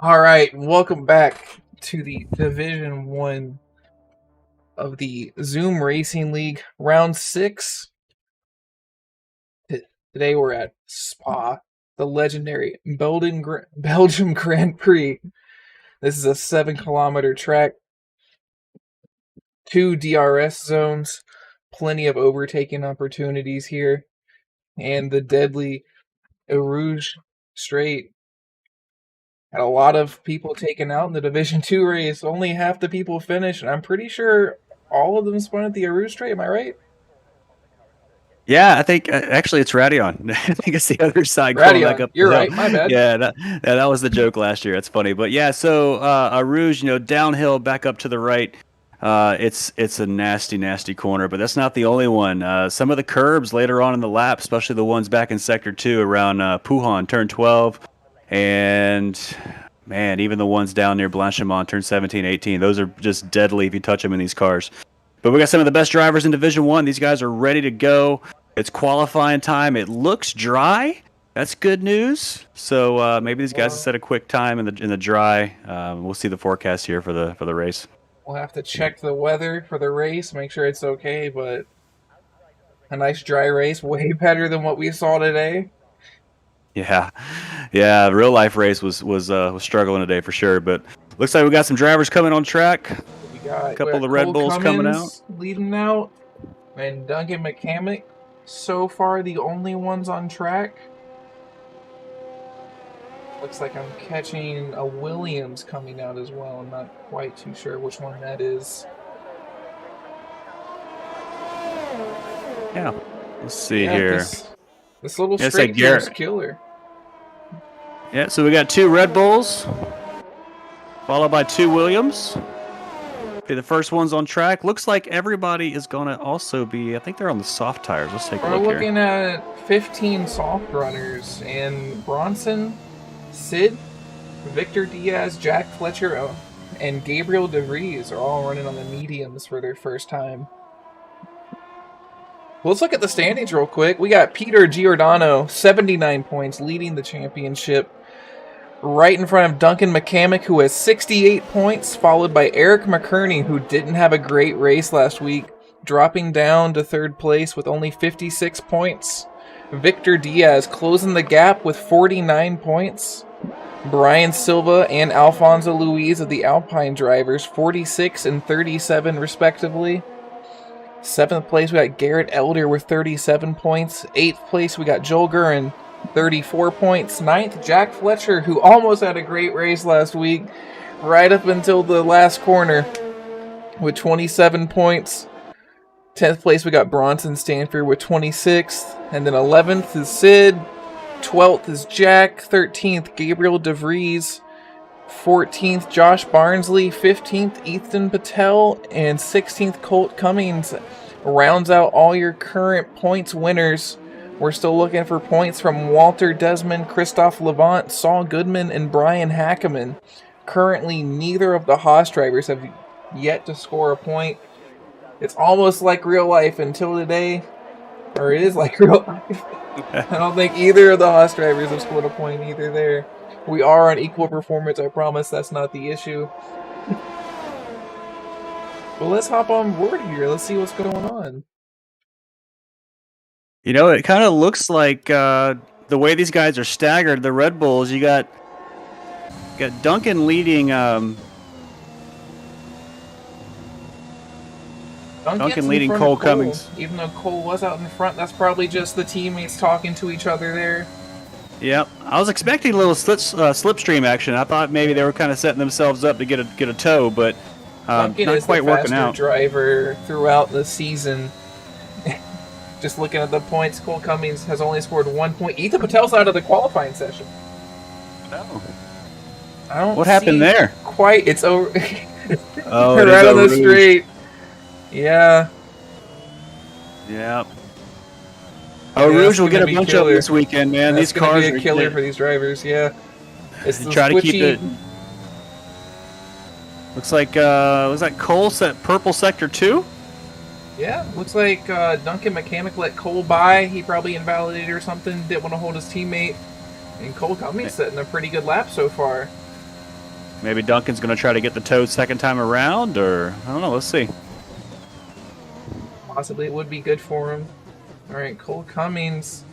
All right, welcome back to the Division 1 of the Zoom Racing League, round 6. Today we're at Spa, the legendary Belgium Grand Prix. This is a 7-kilometer track, 2 DRS zones, plenty of overtaking opportunities here, and the deadly Eau Rouge Straight. Had a lot of people taken out in the Division 2 race. Only half the people finished, and I'm pretty sure all of them spun at the Eau Rouge Straight. Am I right? Yeah, I think actually it's Radion. I think it's the other side going back Radion, up the you're hill. right. My bad. Yeah, that was the joke last year. That's funny. But yeah, so Rouge, downhill back up to the right. It's a nasty corner, but that's not the only one. Some of the curbs later on in the lap, especially the ones back in Sector 2 around Puhan, turn 12, and man, even the ones down near Blanchimont, turn 17, 18. Those are just deadly if you touch them in these cars. But we got some of the best drivers in Division 1. These guys are ready to go. It's qualifying time. It looks dry. That's good news. So maybe these guys will set a quick time in the dry. We'll see the forecast here for the race. We'll have to check the weather for the race, make sure it's okay, but a nice dry race, way better than what we saw today. Yeah. Real life race was struggling today for sure, but looks like we got some drivers coming on track. A couple of the Red Bulls coming out, leading out, and Duncan McCamick. So far, the only ones on track. Looks like I'm catching a Williams coming out as well. I'm not quite too sure which one that is. Yeah, let's see here. This little straight is killer. Yeah, so we got 2 Red Bulls, followed by 2 Williams. Okay, the first one's on track. Looks like everybody is going to also be, I think they're on the soft tires. Let's take a look here. We're looking at 15 soft runners, and Bronson, Sid, Victor Diaz, Jack Fletcher, and Gabriel DeVries are all running on the mediums for their first time. Let's look at the standings real quick. We got Peter Giordano, 79 points, leading the championship. Right in front of Duncan McCamick, who has 68 points, followed by Eric McKerney, who didn't have a great race last week, dropping down to 3rd place with only 56 points. Victor Diaz closing the gap with 49 points. Brian Silva and Alfonso Luis of the Alpine drivers, 46 and 37 respectively. 7th place, we got Garrett Elder with 37 points. 8th place, we got Joel Gurin, 34 points. 9th, Jack Fletcher, who almost had a great race last week, right up until the last corner, with 27 points. 10th place, we got Bronson Stanford with 26th. And then 11th is Sid. 12th is Jack. 13th, Gabriel DeVries. 14th, Josh Barnsley. 15th, Ethan Patel. And 16th, Colt Cummings. Rounds out all your current points winners. We're still looking for points from Walter Desmond, Christoph Levant, Saul Goodman, and Brian Hackeman. Currently, neither of the Haas drivers have yet to score a point. It's almost like real life until today, or it is like real life. I don't think either of the Haas drivers have scored a point either there. We are on equal performance, I promise that's not the issue. Well, let's hop on board here. Let's see what's going on. It kind of looks like the way these guys are staggered, the Red Bulls, you got Duncan leading Duncan leading Cole Cummings. Even though Cole was out in front, that's probably just the teammates talking to each other there. Yep, I was expecting a little slipstream action. I thought maybe they were kind of setting themselves up to get a tow, but Duncan not is quite the working faster out. Driver throughout the season. Just looking at the points, Cole Cummings has only scored 1 point. Ethan Patel's out of the qualifying session. No. I don't. What happened there? Quite. It's over. Oh, right on the straight. Yeah. Yeah. Oh, Rouge will get a bunch of them this weekend, man. These cars are a killer for these drivers. Yeah. It's try to keep it. Looks like was that Cole set purple sector 2? Yeah, looks like Duncan McCamick let Cole by. He probably invalidated or something. Didn't want to hold his teammate. And Cole Cummings setting a pretty good lap so far. Maybe Duncan's going to try to get the toe second time around, or I don't know. Let's see. Possibly it would be good for him. All right, Cole Cummings,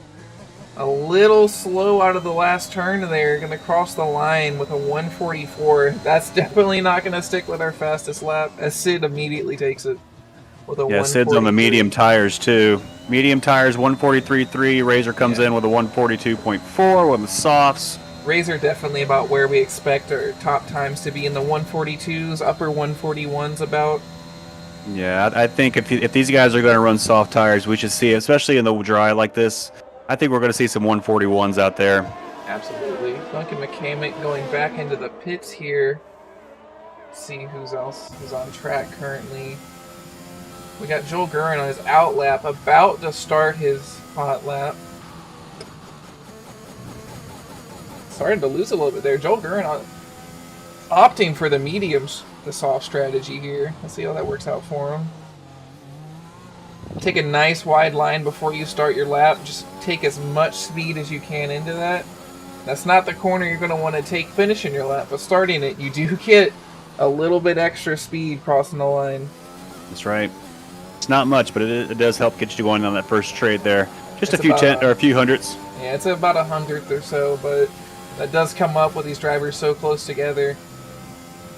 a little slow out of the last turn there. Going to cross the line with a 144. That's definitely not going to stick with our fastest lap, as Sid immediately takes it with a 143. Sid's on the medium tires, too. Medium tires, 143.3. Razor comes in with a 142.4 with the softs. Razor definitely about where we expect our top times to be in the 142s, upper 141s about. Yeah, I think if these guys are going to run soft tires, we should see, especially in the dry like this, I think we're going to see some 141s out there. Absolutely. Duncan McCamick going back into the pits here. See who's else is on track currently. We got Joel Gurin on his out lap, about to start his hot lap. Started to lose a little bit there. Joel Gurin opting for the mediums, the soft strategy here. Let's see how that works out for him. Take a nice wide line before you start your lap. Just take as much speed as you can into that. That's not the corner you're going to want to take finishing your lap, but starting it, you do get a little bit extra speed crossing the line. That's right. It's not much, but it does help get you going on that first trade there. Just It's a few hundredths. Yeah, it's about 100th or so, but that does come up with these drivers so close together.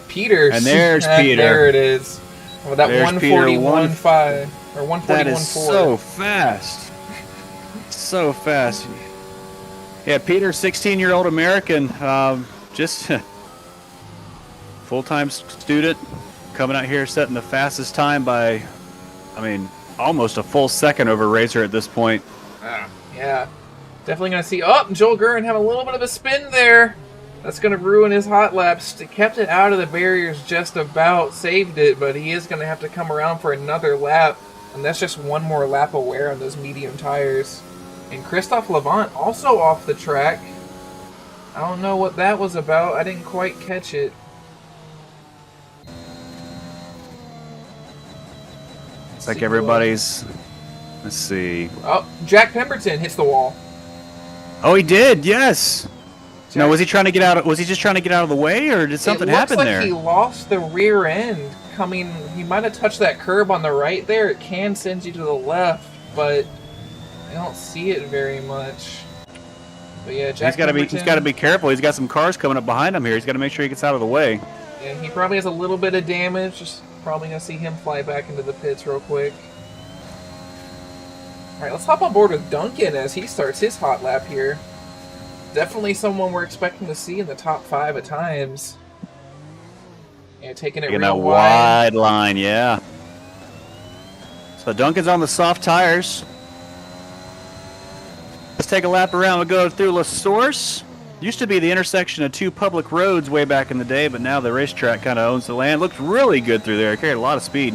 Peters. And there's Peter. There it is. With that 141.5 or 141.4. That is so fast. So fast. Yeah, Peter, 16-year-old American, just full-time student, coming out here setting the fastest time by, almost a full second over Razor at this point. Yeah. Definitely going to see... Oh, Joel Gurin have a little bit of a spin there. That's going to ruin his hot laps. Kept it out of the barriers just about. Saved it, but he is going to have to come around for another lap. And that's just one more lap of wear on those medium tires. And Christophe Levant also off the track. I don't know what that was about. I didn't quite catch it. It's like everybody's... Let's see. Oh, Jack Pemberton hits the wall. Oh, he did. Yes. Now, was he trying to get out? Was he just trying to get out of the way, or did something happen there? It looks like he lost the rear end coming. He might have touched that curb on the right there. It can send you to the left, but I don't see it very much. But yeah, Jack Pemberton, he's got to be careful. He's got some cars coming up behind him here. He's got to make sure he gets out of the way. Yeah, he probably has a little bit of damage. Just probably gonna see him fly back into the pits real quick. All right, let's hop on board with Duncan as he starts his hot lap here. Definitely someone we're expecting to see in the top 5 at times. Yeah, taking it real that wide line, yeah. So Duncan's on the soft tires. Let's take a lap around. We'll go through La Source. Used to be the intersection of 2 public roads way back in the day, but now the racetrack kind of owns the land. Looked really good through there. Carried a lot of speed.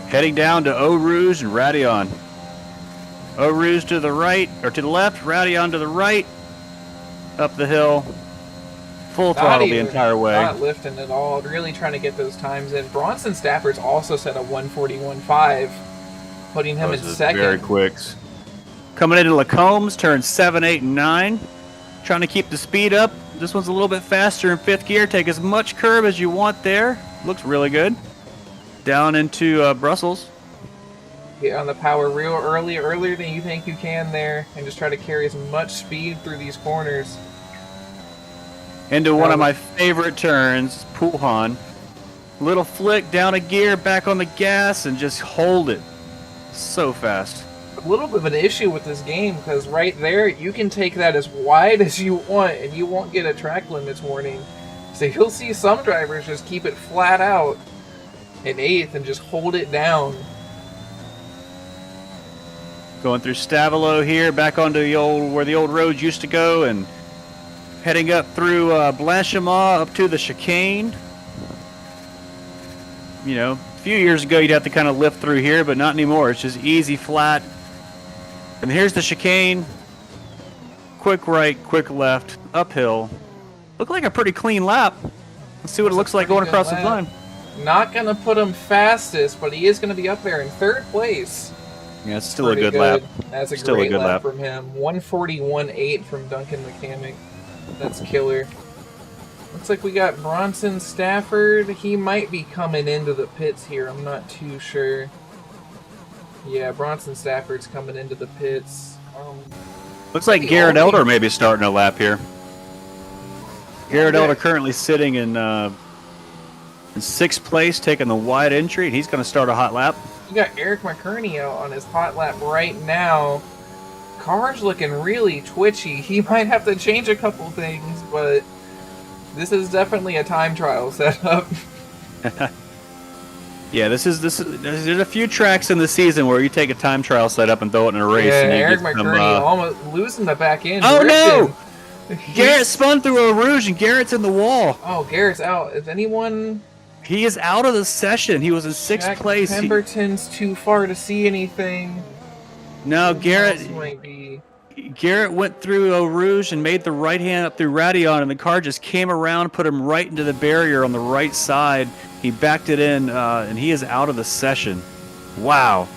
Heading down to Eau Rouge and Radion. Eau Rouge to the right, or to the left, Radion to the right. Up the hill, full throttle the entire way. Not lifting at all, really trying to get those times in. Bronson Stafford's also set a 141.5, putting him in second. Very quicks. Coming into Lacombs, turns 7, 8, and 9. Trying to keep the speed up. This one's a little bit faster in 5th gear. Take as much curb as you want there. Looks really good. Down into Brussels. Get on the power real earlier than you think you can there, and just try to carry as much speed through these corners. Into one of my favorite turns, Pulhan. Little flick, down a gear, back on the gas, and just hold it. So fast. A little bit of an issue with this game, because right there, you can take that as wide as you want, and you won't get a track limits warning. So you'll see some drivers just keep it flat out in 8th and just hold it down. Going through Stavelot here, back onto where the old roads used to go, and heading up through Blanchimont up to the chicane. You know, a few years ago you'd have to kind of lift through here, but not anymore. It's just easy, flat. And here's the chicane. Quick right, quick left, uphill. Looked like a pretty clean lap. Let's see what it looks like going across the line. Not going to put him fastest, but he is going to be up there in 3rd place. Yeah, it's still a good lap. That's a great lap from him. 141.8 from Duncan McCamick. That's killer. Looks like we got Bronson Stafford. He might be coming into the pits here. I'm not too sure. Yeah, Bronson Stafford's coming into the pits. Looks like Garrett Elder may be starting a lap here. Garrett Elder currently sitting in 6th place, taking the wide entry, and he's going to start a hot lap. You got Eric McCurney out on his hot lap right now. Car's looking really twitchy. He might have to change a couple things, but this is definitely a time trial setup. Yeah, there's a few tracks in the season where you take a time trial setup and throw it in a race. Yeah, and Eric McCurney almost losing the back end. Oh no! Garrett spun through a Rouge and Garrett's in the wall. Oh, Garrett's out. Is anyone? He is out of the session. He was in 6th place. Pemberton's too far to see anything. No, Garrett. Might be. Garrett went through Eau Rouge and made the right hand up through Radion, and the car just came around, put him right into the barrier on the right side. He backed it in, and he is out of the session. Wow.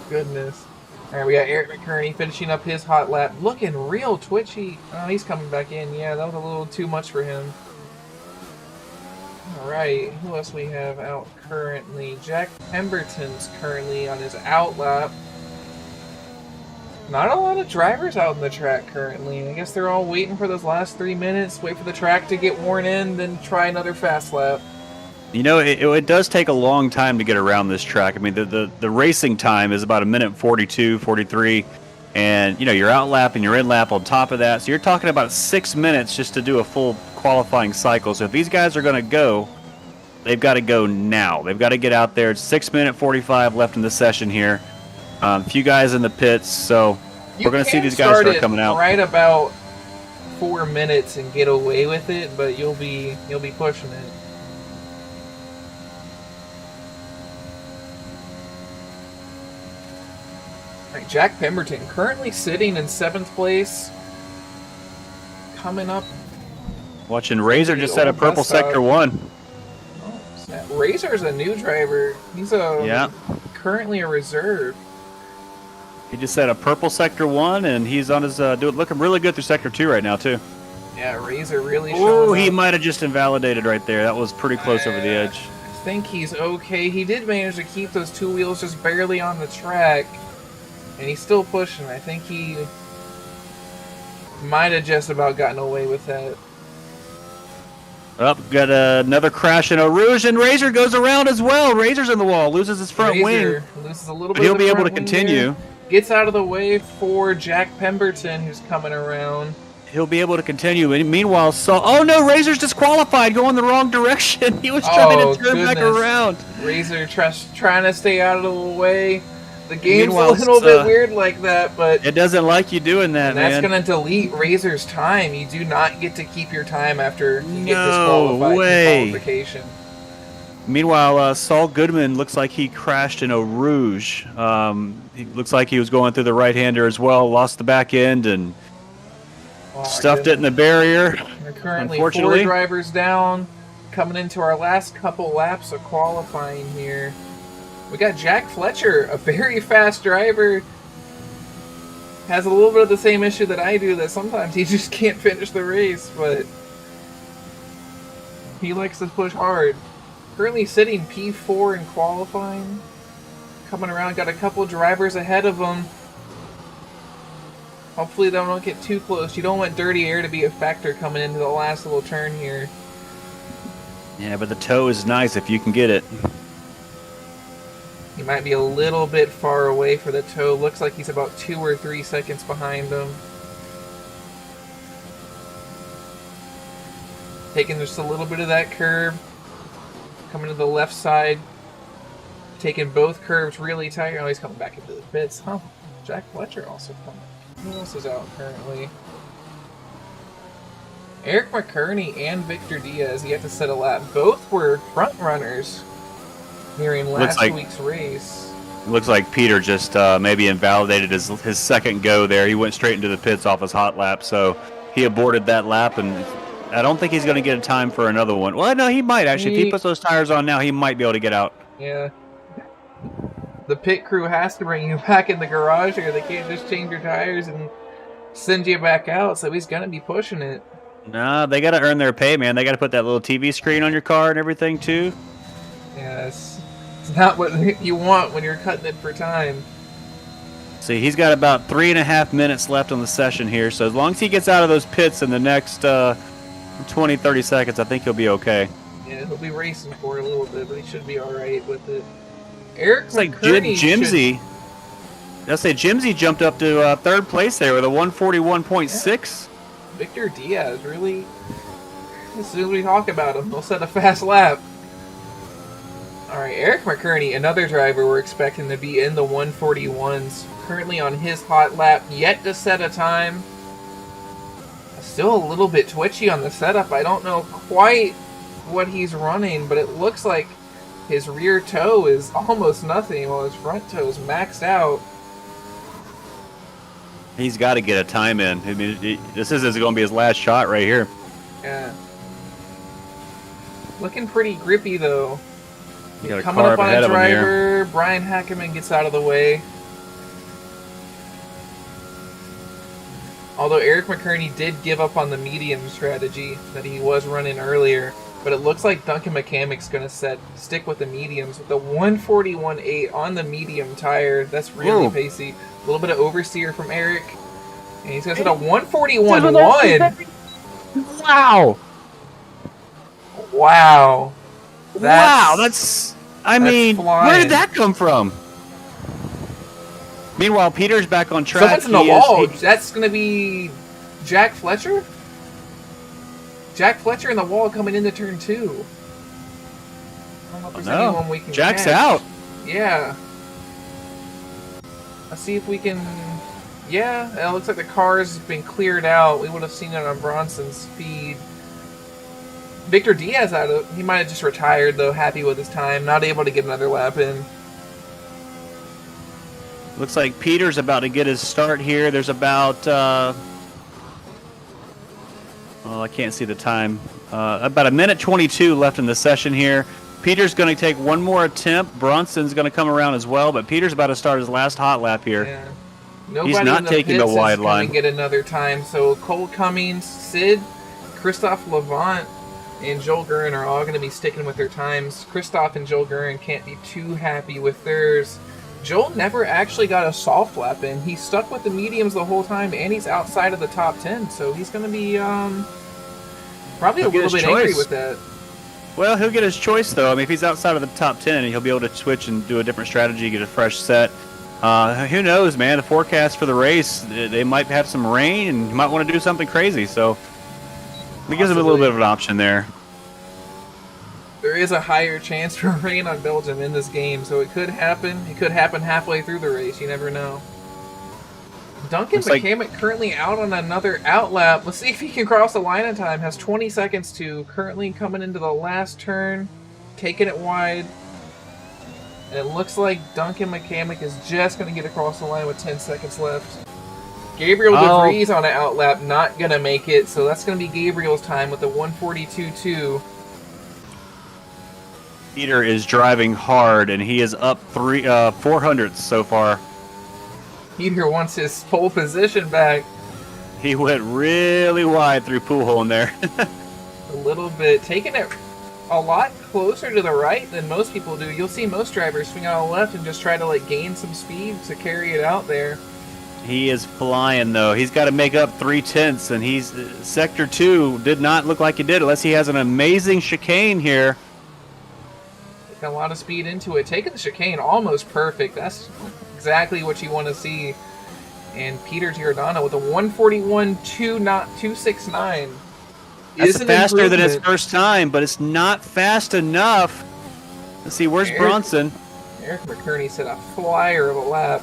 Goodness. All right, we got Eric McCurney finishing up his hot lap. Looking real twitchy. Oh, he's coming back in. Yeah, that was a little too much for him. All right, who else we have out currently? Jack Pemberton's currently on his out lap. Not a lot of drivers out on the track currently. I guess they're all waiting for those last 3 minutes, wait for the track to get worn in, then try another fast lap. You know, it does take a long time to get around this track. I mean, the racing time is about 1:42, 43, and, you know, you're out lap and you're in lap on top of that. So you're talking about 6 minutes just to do a full qualifying cycle. So if these guys are going to go, they've got to go now. They've got to get out there. It's 6:45 left in the session here. A few guys in the pits, so we're going to see these guys start coming out. Right about 4 minutes and get away with it, but you'll be pushing it. All right, Jack Pemberton currently sitting in 7th place. Coming up. Watching Razor just set a purple sector 1. Oh, Razor's a new driver. He's currently a reserve. He just set a purple sector 1, and he's on his looking really good through sector 2 right now too. Yeah, Razor really. Oh, he might have just invalidated right there. That was pretty close over the edge. I think he's okay. He did manage to keep those 2 wheels just barely on the track, and he's still pushing. I think he might have just about gotten away with that. Up, got another crash in Eau Rouge, and Razor goes around as well. Razor's in the wall, loses his front wing. Loses a little bit. But he'll be able to continue. Gets out of the way for Jack Pemberton, who's coming around. He'll be able to continue. And meanwhile, oh no, Razor's disqualified, going the wrong direction. He was trying to turn back around. Razor trying to stay out of the way. The game's a little bit weird like that, but it doesn't like you doing that, man. That's going to delete Razor's time. You do not get to keep your time after you get disqualified in qualification. Meanwhile, Saul Goodman looks like he crashed in Eau Rouge. He looks like he was going through the right-hander as well, lost the back end, and stuffed it in the barrier. We're currently 4 drivers down, coming into our last couple laps of qualifying here. We got Jack Fletcher, a very fast driver. Has a little bit of the same issue that I do, that sometimes he just can't finish the race, but he likes to push hard. Currently sitting P4 in qualifying. Coming around, got a couple drivers ahead of him. Hopefully they don't get too close. You don't want dirty air to be a factor coming into the last little turn here. Yeah, but the toe is nice if you can get it. He might be a little bit far away for the toe. Looks like he's about 2 or 3 seconds behind him. Taking just a little bit of that curve. Coming to the left side. Taking both curves really tight. Oh, he's coming back into the pits. Huh. Jack Fletcher also coming. Who else is out currently? Eric McCurney and Victor Diaz yet to set a lap. Both were front runners here in last week's race. It looks like Peter just maybe invalidated his second go there. He went straight into the pits off his hot lap, so he aborted that lap, and I don't think he's going to get a time for another one. Well, no, he might actually. If he puts those tires on now, he might be able to get out. Yeah. The pit crew has to bring you back in the garage here. They can't just change your tires and send you back out, so he's going to be pushing it. No, they got to earn their pay, man. They got to put that little TV screen on your car and everything, too. Yeah, it's not what you want when you're cutting it for time. See, he's got about 3.5 minutes left on the session here, so as long as he gets out of those pits in the next 20, 30 seconds, I think he'll be okay. Yeah, he'll be racing for a little bit, but he should be all right with it. Eric It's like McCurney Jimsy. I'll say Jimsy jumped up to third place there with a 141.6. Victor Diaz, really? As soon as we talk about him, he'll set a fast lap. Alright, Eric McCurney, another driver we're expecting to be in the 141s. Currently on his hot lap, yet to set a time. Still a little bit twitchy on the setup. I don't know quite what he's running, but it looks like his rear toe is almost nothing while his front toe is maxed out. He's got to get a time in. I mean, this is going to be his last shot right here. Yeah. Looking pretty grippy, though. Got a Coming car up on ahead a of him here. driver, Brian Hackeman gets out of the way. Although Eric McCurney did give up on the medium strategy that he was running earlier, but it looks like Duncan McCammick's going to stick with the mediums with the 141.8 on the medium tire. That's really pacey. A little bit of oversteer from Eric, and he's going to set a 141.1. Wow! Wow! I mean, flying. where did that come from? Meanwhile, Peter's back on track. Someone's in the wall. That's going to be Jack Fletcher? Jack Fletcher in the wall coming into turn 2. I don't know if there's anyone we can Jack's catch. out. Yeah. Let's see if we can... Yeah, it looks like the car's been cleared out. We would have seen it on Bronson's feed. Victor Diaz he might have just retired, though, happy with his time. Not able to get another lap in. Looks like Peter's about to get his start here. There's about... I can't see the time. About 1:22 left in the session here. Peter's going to take one more attempt. Bronson's going to come around as well, but Peter's about to start his last hot lap here. Yeah. Nobody He's not taking the wide line. Get another time. So Cole Cummings, Sid, Christoph Levant, and Joel Guerin are all going to be sticking with their times. Christoph and Joel Guerin can't be too happy with theirs. Joel never actually got a soft lap in. He stuck with the mediums the whole time, and he's outside of the top 10, so he's going to be probably a little bit angry with that. Well, he'll get his choice, though. I mean, if he's outside of the top 10, he'll be able to switch and do a different strategy, get a fresh set. Who knows, man? The forecast for the race, they might have some rain, and you might want to do something crazy, so it gives him a little bit of an option there. There is a higher chance for rain on Belgium in this game, so it could happen. It could happen halfway through the race. You never know. Duncan McCammick currently out on another outlap. Let's see if he can cross the line in time. Has 20 seconds to. Currently coming into the last turn, taking it wide. And it looks like Duncan McCammick is just going to get across the line with 10 seconds left. Gabriel DeVries on an outlap, not going to make it, so that's going to be Gabriel's time with the 142.2. Peter is driving hard, and he is up 400 so far. Peter wants his pole position back. He went really wide through pool hole in there. A little bit. Taking it a lot closer to the right than most people do. You'll see most drivers swing out on the left and just try to gain some speed to carry it out there. He is flying, though. He's got to make up 3/10, and he's Sector 2 did not look like he did unless he has an amazing chicane here. Taking a lot of speed into it. Taking the chicane almost perfect. That's exactly what you want to see. And Peter Giordano with a 141.269. That's faster than his first time, but it's not fast enough. Let's see, where's Bronson? Eric McCurney set a flyer of a lap.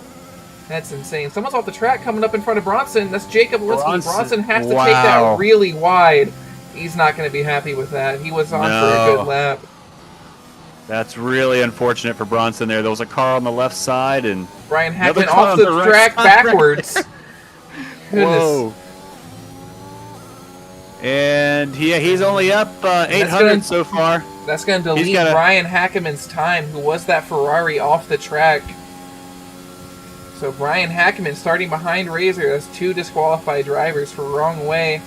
That's insane. Someone's off the track coming up in front of Bronson. That's Jacob Linsky. Bronson has to take that really wide. He's not going to be happy with that. He was on for a good lap. That's really unfortunate for Bronson there. There was a car on the left side, and Brian Hackman off the track backwards. Whoa. And he's only up 800 so far. That's going to delete Brian Hackeman's time, who was that Ferrari off the track. So Brian Hackeman starting behind Razor. That's two disqualified drivers for wrong way.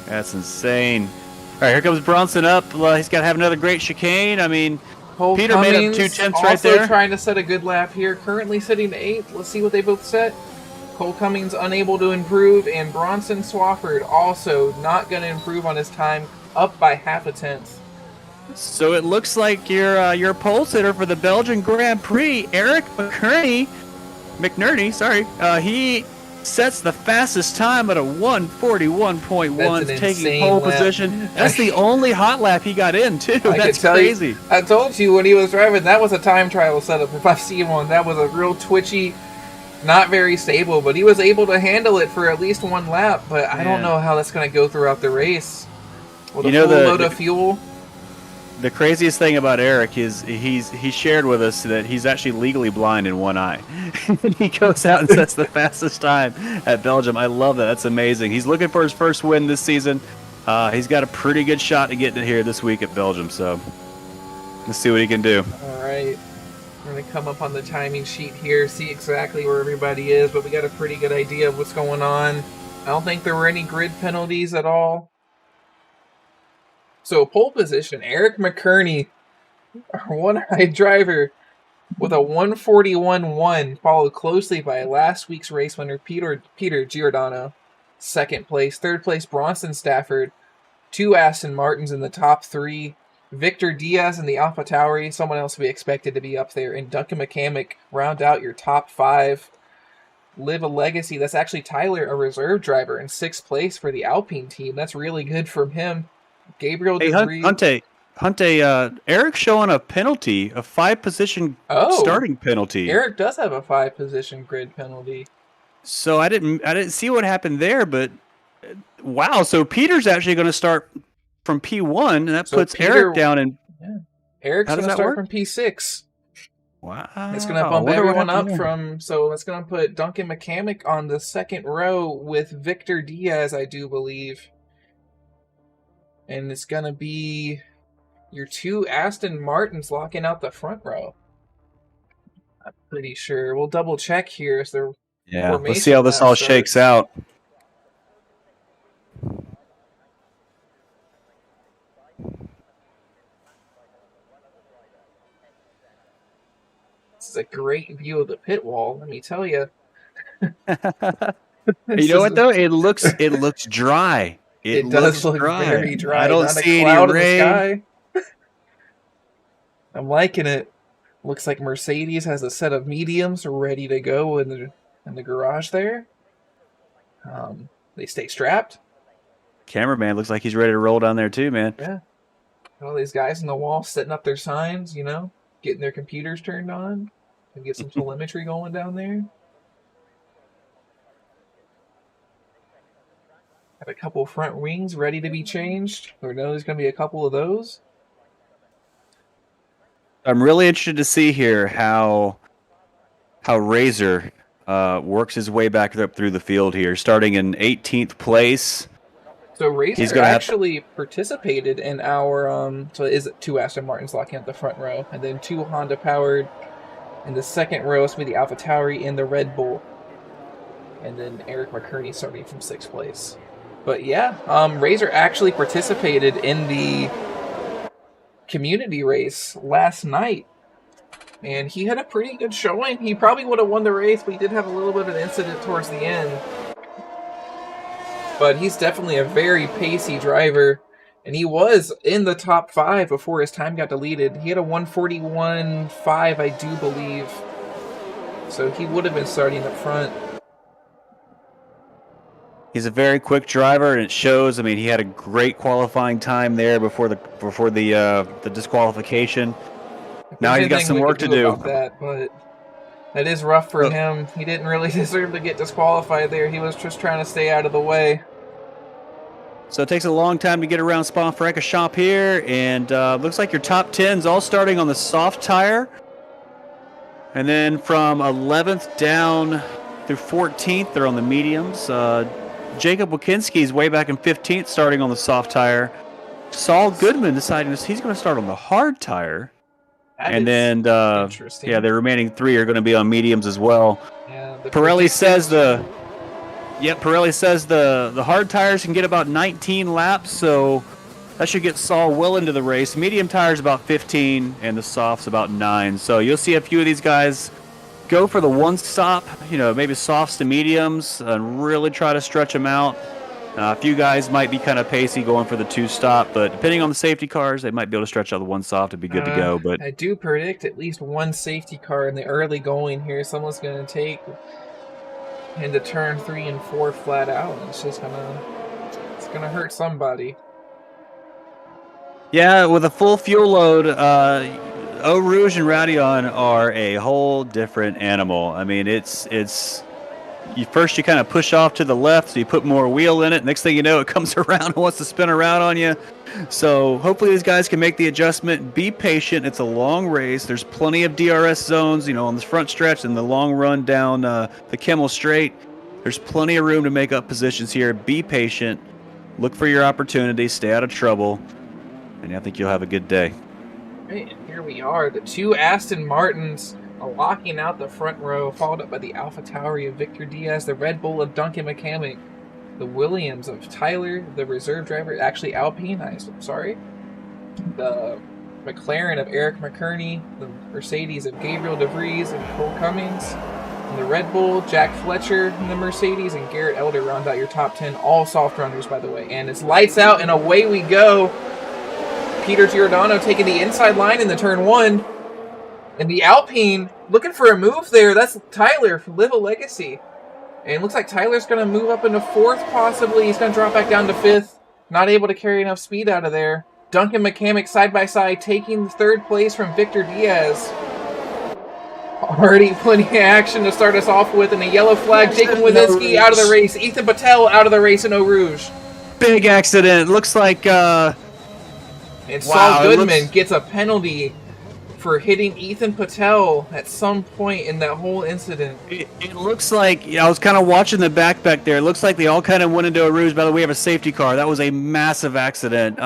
That's insane. All right, here comes Bronson up. He's got to have another great chicane. I mean, Cole Peter Cummings made up 2/10 right also there. trying to set a good lap here. Currently sitting to 8th. Let's see what they both set. Cole Cummings unable to improve, and Bronson Swafford also not going to improve on his time, up by half a tenth. So it looks like your pole sitter for the Belgian Grand Prix, Eric McNerney, he sets the fastest time at a 1:41.1, taking pole position. That's the only hot lap he got in, too. That's crazy. I told you when he was driving, that was a time trial setup. If I've seen one, that was a real twitchy, not very stable, but he was able to handle it for at least one lap. But I don't know how that's going to go throughout the race. With a full load of fuel. The craziest thing about Eric is he shared with us that he's actually legally blind in one eye. And he goes out and sets the fastest time at Belgium. I love that. That's amazing. He's looking for his first win this season. He's got a pretty good shot to get in here this week at Belgium. So let's see what he can do. All right. We're going to come up on the timing sheet here, see exactly where everybody is, but we got a pretty good idea of what's going on. I don't think there were any grid penalties at all. So pole position, Eric McKerney, our one-eyed driver, with a 1:41.1, followed closely by last week's race winner Peter Giordano, second place. Third place, Bronson Stafford. 2 Aston Martins in the top 3. Victor Diaz in the AlphaTauri, someone else we expected to be up there. And Duncan McCamick round out your top 5. Live a legacy. That's actually Tyler, a reserve driver, in 6th place for the Alpine team. That's really good from him. Gabriel Hunte, Eric's showing a penalty, a 5-position starting penalty. Eric does have a 5-position grid penalty. So I didn't see what happened there, but wow. So Peter's actually going to start from P1, and that puts Eric down in. Yeah. Eric's going to start from P6. Wow. It's going to bump everyone up from. So it's going to put Duncan McCamick on the second row with Victor Diaz, I do believe. And it's going to be your 2 Aston Martins locking out the front row. I'm pretty sure. We'll double check here. Let's see how this all shakes out. This is a great view of the pit wall, let me tell you. You know what, though? It looks dry. It does look very dry. I don't see any rain. I'm liking it. Looks like Mercedes has a set of mediums ready to go in the garage there. They stay strapped. Cameraman looks like he's ready to roll down there too, man. Yeah. All these guys in the wall setting up their signs, getting their computers turned on and get some telemetry going down there. Have a couple front wings ready to be changed. Or no, there's going to be a couple of those. I'm really interested to see here how Razor works his way back up through the field here, starting in 18th place. So Razor actually participated in our so it is 2 Aston Martins locking at the front row, and then 2 Honda powered in the second row. It's going to be the AlphaTauri and the Red Bull, and then Eric McKerney starting from 6th place. But yeah, Razor actually participated in the community race last night, and he had a pretty good showing. He probably would have won the race, but he did have a little bit of an incident towards the end. But he's definitely a very pacey driver, and he was in the top 5 before his time got deleted. He had a 1:41.5, I do believe, so he would have been starting up front. He's a very quick driver, and it shows. I mean, he had a great qualifying time there before the disqualification. Now he's got some work to do. But that is rough for him. He didn't really deserve to get disqualified there. He was just trying to stay out of the way. So it takes a long time to get around Spa-Francorchamps here, and looks like your top 10's all starting on the soft tire. And then from 11th down through 14th, they're on the mediums. Jacob Wakinski's way back in 15th, starting on the soft tire. Saul Goodman deciding he's going to start on the hard tire. And then, the remaining 3 are going to be on mediums as well. Yeah, Pirelli says Yep, Pirelli says the hard tires can get about 19 laps, so that should get Saul well into the race. Medium tires about 15, and the softs about 9. So you'll see a few of these guys go for the one stop, maybe softs to mediums, and really try to stretch them out. A few guys might be kind of pacey going for the two stop, but depending on the safety cars, they might be able to stretch out the one soft and be good to go. But I do predict at least one safety car in the early going here. Someone's going to take into turn 3 and 4 flat out. It's just gonna hurt somebody. Yeah, with a full fuel load, Eau Rouge and Radion are a whole different animal. I mean, it's you kind of push off to the left, so you put more wheel in it. Next thing you know, it comes around and wants to spin around on you. So hopefully these guys can make the adjustment. Be patient. It's a long race. There's plenty of DRS zones, on the front stretch and the long run down the Kimmel Straight. There's plenty of room to make up positions here. Be patient. Look for your opportunity. Stay out of trouble. And I think you'll have a good day. Right, and here we are. The two Aston Martins are locking out the front row, followed up by the Alpha Tauri of Victor Diaz, the Red Bull of Duncan McCamick, the Williams of Tyler, the reserve driver, actually Alpine, I'm sorry, the McLaren of Eric McCurney, the Mercedes of Gabriel De Vries and Cole Cummings, and the Red Bull, Jack Fletcher in the Mercedes, and Garrett Elder round out your top 10, all soft runners, by the way. And it's lights out, and away we go. Peter Giordano taking the inside line in the turn 1. And the Alpine looking for a move there. That's Tyler from Live a Legacy. And it looks like Tyler's going to move up into 4th possibly. He's going to drop back down to 5th. Not able to carry enough speed out of there. Duncan McCamick side by side taking 3rd place from Victor Diaz. Already plenty of action to start us off with. And a yellow flag. Jacob Winiski out of the race. Ethan Patel out of the race in Eau Rouge. Big accident. Looks like... And Saul Goodman gets a penalty for hitting Ethan Patel at some point in that whole incident. It looks like, I was kind of watching the back there. It looks like they all kind of went into Eau Rouge. By the way, we have a safety car. That was a massive accident.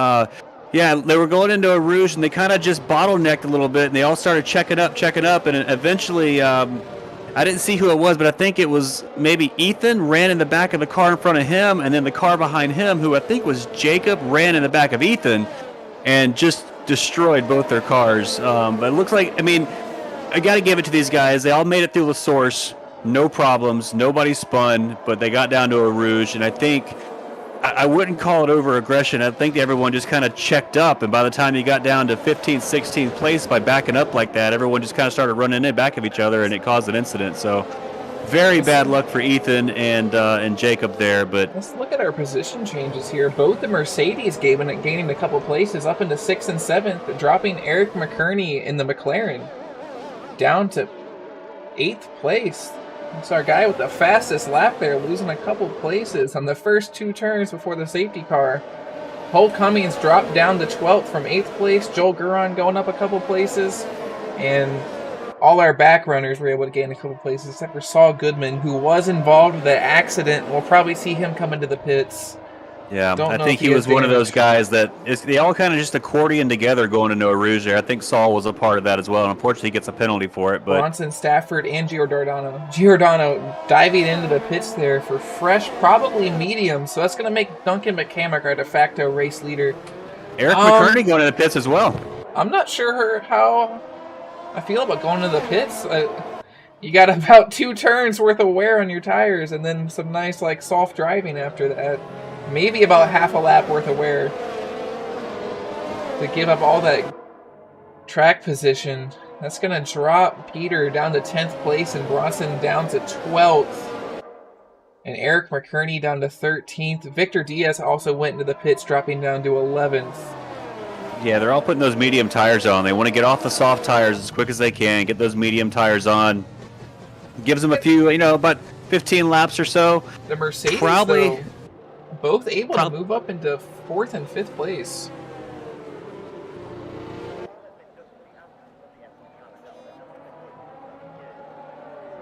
Yeah, they were going into Eau Rouge, and they kind of just bottlenecked a little bit, and they all started checking up, and eventually, I didn't see who it was, but I think it was maybe Ethan ran in the back of the car in front of him, and then the car behind him, who I think was Jacob, ran in the back of Ethan, and just destroyed both their cars. But it looks like, I got to give it to these guys. They all made it through La Source, no problems, nobody spun, but they got down to Eau Rouge, and I think, I wouldn't call it over-aggression. I think everyone just kind of checked up, and by the time you got down to 15th, 16th place by backing up like that, everyone just kind of started running in back of each other, and it caused an incident. So very bad luck for Ethan and Jacob there. But let's look at our position changes here. Both the Mercedes gaining a couple places up into 6th and 7th, dropping Eric McCurney in the McLaren down to 8th place. It's our guy with the fastest lap there, losing a couple places on the first 2 turns before the safety car. Cole Cummings dropped down to 12th from 8th place. Joel Guron going up a couple places. And all our back runners were able to gain a couple places, except for Saul Goodman, who was involved with the accident. We'll probably see him come into the pits. Yeah, I think he was one of those guys that they all kind of just accordion together going into Eau Rouge there. I think Saul was a part of that as well, and unfortunately he gets a penalty for it. But Bronson, Stafford, and Giordano diving into the pits there for fresh, probably medium, so that's going to make Duncan McCamick our de facto race leader. Eric McCurney going to the pits as well. I'm not sure how I feel about going to the pits. You got about 2 turns worth of wear on your tires, and then some nice soft driving after that. Maybe about half a lap worth of wear to give up all that track position. That's going to drop Peter down to 10th place and Bronson down to 12th. And Eric McCurney down to 13th. Victor Diaz also went into the pits, dropping down to 11th. Yeah, they're all putting those medium tires on. They want to get off the soft tires as quick as they can, get those medium tires on. Gives them a few, about 15 laps or so. The Mercedes, though, both able to move up into 4th and 5th place.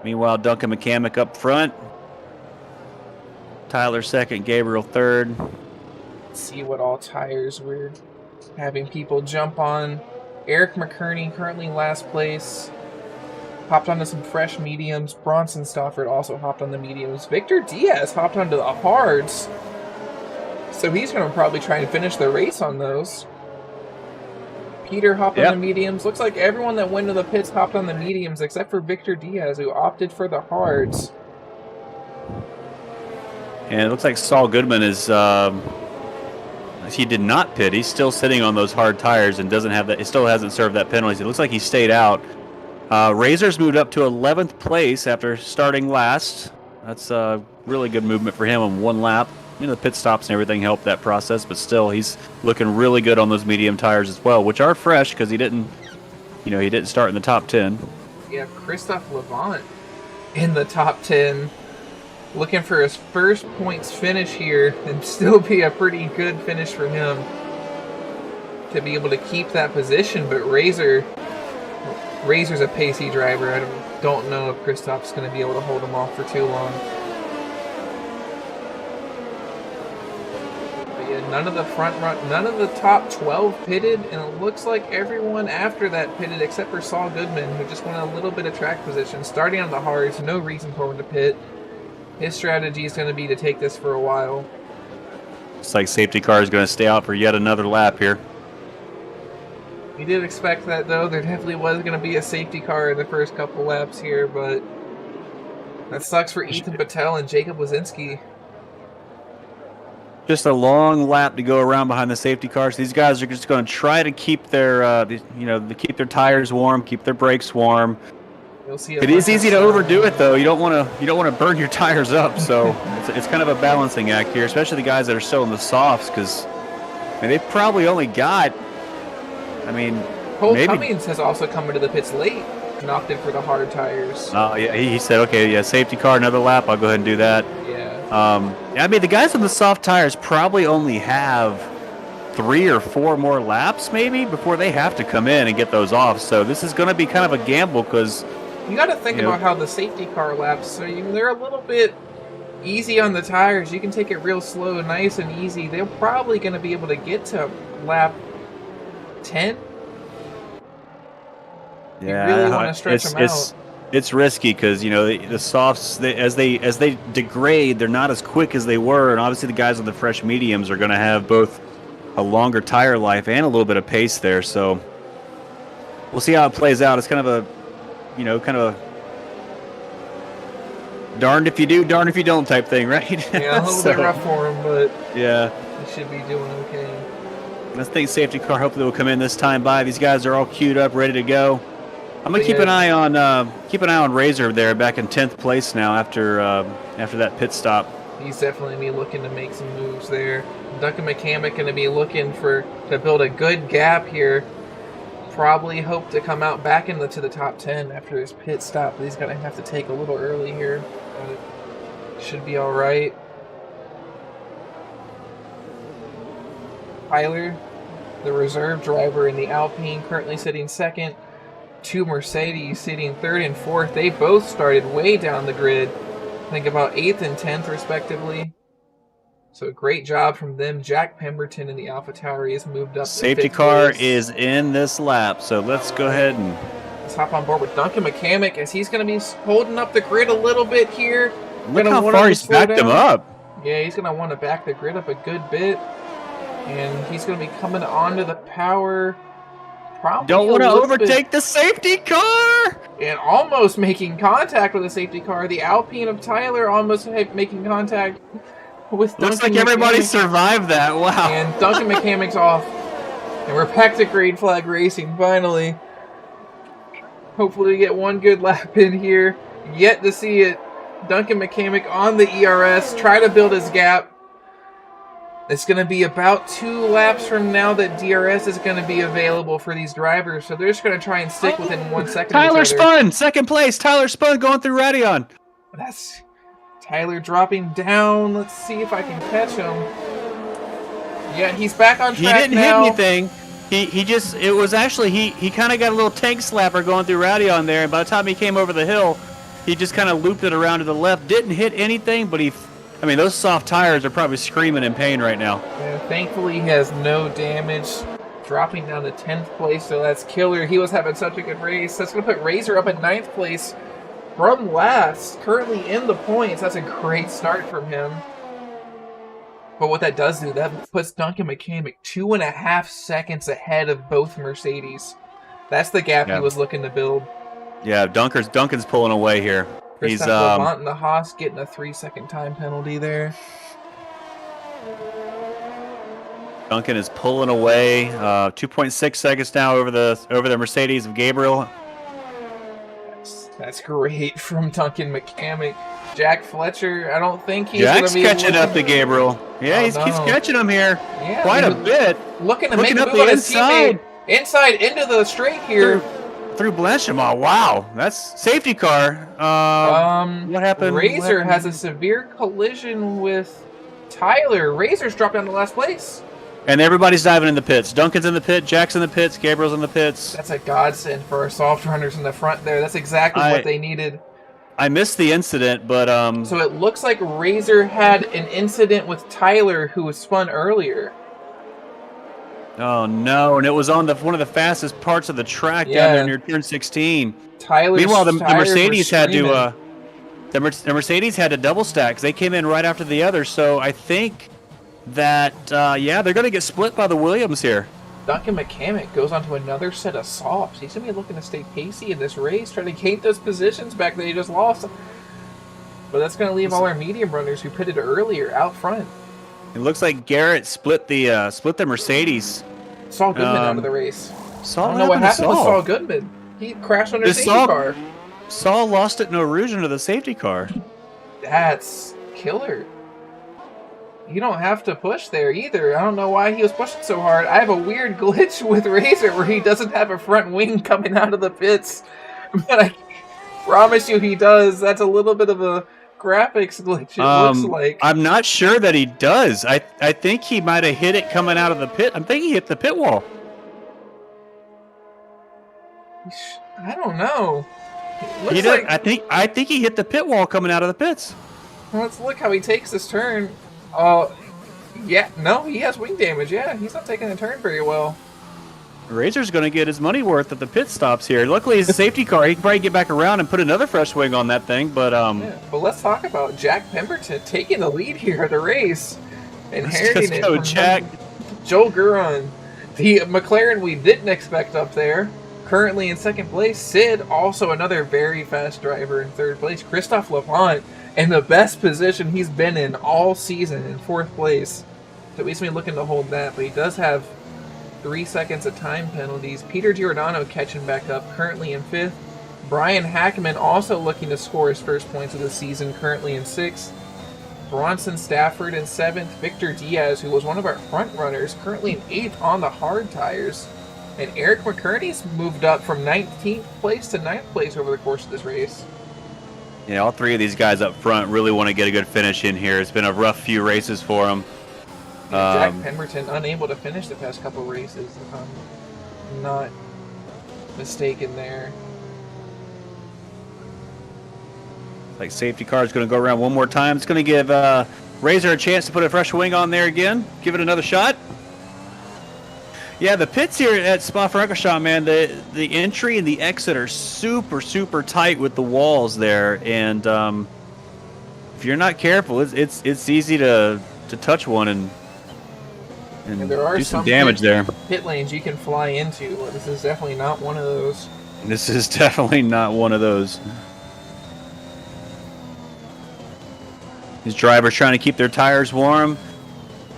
Meanwhile, Duncan McCamick up front. Tyler 2nd, Gabriel 3rd. Let's see what all tires we're having people jump on. Eric McCurney currently last place. hopped onto some fresh mediums. Bronson Stafford also hopped on the mediums. Victor Diaz hopped onto the hards. So he's going to probably try and finish the race on those. Peter hopped on the mediums. Looks like everyone that went to the pits hopped on the mediums except for Victor Diaz, who opted for the hards. And it looks like Saul Goodman is... he did not pit. He's still sitting on those hard tires and doesn't have that. He still hasn't served that penalty. It looks like he stayed out. Razor's moved up to 11th place after starting last. That's a really good movement for him on one lap. You know, the pit stops and everything helped that process, but still, he's looking really good on those medium tires as well, which are fresh because he didn't start in the top 10. Yeah, Christophe Levant in the top 10. Looking for his first points finish here and still be a pretty good finish for him to be able to keep that position. But Razor's a pacey driver. I don't know if Christophe's going to be able to hold him off for too long. But yeah, none of the top 12 pitted, and it looks like everyone after that pitted except for Saul Goodman, who just wanted a little bit of track position. Starting on the hards, no reason for him to pit. His strategy is going to be to take this for a while. Looks like safety car is going to stay out for yet another lap here. We did expect that, though. There definitely was going to be a safety car in the first couple laps here, but that sucks for Ethan Patel and Jacob Wazinski. Just a long lap to go around behind the safety cars. These guys are just going to try to keep their, keep their tires warm, keep their brakes warm. It is easy to overdo it, though. You don't want to burn your tires up. So it's kind of a balancing act here, especially the guys that are still in the softs, because they've probably only got. Cole Cummings has also come into the pits late and opted for the hard tires. Oh yeah, he said, okay, yeah, safety car, another lap. I'll go ahead and do that. Yeah. The guys on the soft tires probably only have 3 or 4 more laps, maybe, before they have to come in and get those off. So this is going to be kind of a gamble because. You got to think about how the safety car laps, so they're a little bit easy on the tires. You can take it real slow, nice and easy. They're probably going to be able to get to lap 10. Yeah, you really want to stretch them out. It's risky because the softs as they degrade, they're not as quick as they were, and obviously the guys on the fresh mediums are going to have both a longer tire life and a little bit of pace there. So we'll see how it plays out. It's kind of a darned if you do, darned if you don't type thing, right? Yeah, a little bit rough for him, but yeah, he should be doing okay. Let's think safety car. Hopefully, will come in this time by. These guys are all queued up, ready to go. I'm gonna keep an eye on Razor there, back in 10th place now after that pit stop. He's definitely be looking to make some moves there. Duncan McCamick going to be looking to build a good gap here. Probably hope to come out back into the top 10 after his pit stop. But he's going to have to take a little early here. But should be all right. Tyler, the reserve driver in the Alpine, currently sitting second. 2 Mercedes sitting third and fourth. They both started way down the grid. I think about 8th and 10th respectively. So great job from them. Jack Pemberton in the AlphaTauri has moved up. Safety car is in this lap, so let's go ahead and let's hop on board with Duncan McCamick as he's going to be holding up the grid a little bit here. Look how far he's backed him up. Yeah, he's going to want to back the grid up a good bit. And he's going to be coming onto the power. Probably don't want to overtake the safety car. And almost making contact with the safety car. The Alpine of Tyler almost making contact with Duncan. Looks like everybody survived that. Wow. And Duncan McCamick's off. And we're back to green flag racing finally. Hopefully we get one good lap in here. Yet to see it. Duncan McCamick on the ERS. Try to build his gap. It's going to be about 2 laps from now that DRS is going to be available for these drivers. So they're just going to try and stick within 1 second. Tyler spun. Second place. Tyler spun going through Radion. That's Tyler dropping down. Let's see if I can catch him. Yeah, he's back on track. He didn't hit anything. He kind of got a little tank slapper going through Radion there. And by the time he came over the hill, he just kind of looped it around to the left. Didn't hit anything, but those soft tires are probably screaming in pain right now. Yeah, thankfully, he has no damage dropping down to 10th place, so that's killer. He was having such a good race. That's going to put Razor up at 9th place from last, currently in the points. That's a great start from him. But what that does do, that puts Duncan McCamick 2.5 seconds ahead of both Mercedes. That's the gap he was looking to build. Yeah, Duncan's pulling away here. He's Levant and the Haas getting a 3-second time penalty there. Duncan is pulling away. 2.6 seconds now over the Mercedes of Gabriel. That's great from Duncan McCamick. Jack Fletcher, I don't think he's going to be catching up to Gabriel. Yeah, he's catching him here quite a bit. Looking to make a move on his teammate. Inside into the straight here. Through Blanchard. Oh, wow. That's safety car. What happened? Razor has a severe collision with Tyler. Razor's dropped down to last place. And everybody's diving in the pits. Duncan's in the pit, Jack's in the pits, Gabriel's in the pits. That's a godsend for our soft runners in the front there. That's exactly what they needed. I missed the incident, but So it looks like Razor had an incident with Tyler, who was spun earlier. Oh no! And it was on one of the fastest parts of the track down there near turn 16. Meanwhile, the Mercedes had to the Mercedes had to double stack because they came in right after the others. So I think that they're going to get split by the Williams here. Duncan McCamick goes on to another set of softs. He's going to be looking to stay pacey in this race, trying to gain those positions back that he just lost. But that's going to leave all our medium runners who pitted earlier out front. It looks like Garrett split the Mercedes. Saul Goodman out of the race. I don't know what happened with Saul Goodman. He crashed under safety car. Saul lost it in Eau Rouge into the safety car. That's killer. You don't have to push there either. I don't know why he was pushing so hard. I have a weird glitch with Razor where he doesn't have a front wing coming out of the pits. But I promise you he does. That's a little bit of a graphics glitch, it looks like. I'm not sure that he does. I think he might have hit it coming out of the pit. I'm thinking he hit the pit wall. I don't know. He does. I think he hit the pit wall coming out of the pits. Let's look how he takes this turn. Yeah, no, he has wing damage. Yeah, he's not taking the turn very well. Razor's going to get his money worth at the pit stops here. Luckily, he's a safety car. He can probably get back around and put another fresh wing on that thing. But but let's talk about Jack Pemberton taking the lead here at the race, inheriting it from Jack. Joel Guron, the McLaren we didn't expect up there. Currently in second place, Sid, also another very fast driver in third place. Christophe Levant in the best position he's been in all season in fourth place. So he's been looking to hold that, but he does have 3 seconds of time penalties. Peter Giordano catching back up, currently in fifth. Brian Hackman also looking to score his first points of the season, currently in sixth. Bronson Stafford in seventh. Victor Diaz, who was one of our front runners, currently in eighth on the hard tires. And Eric McCurney's moved up from 19th place to 9th place over the course of this race. Yeah, all three of these guys up front really want to get a good finish in here. It's been a rough few races for them. Jack Pemberton unable to finish the past couple races, if I'm not mistaken there. Like safety car is going to go around one more time. It's going to give Razor a chance to put a fresh wing on there again. Give it another shot. Yeah, the pits here at Spa-Francorchamps, man, the entry and the exit are super, super tight with the walls there. And if you're not careful, it's easy to touch one and there are do some damage there. Pit lanes you can fly into. This is definitely not one of those. This is definitely not one of those. These drivers trying to keep their tires warm.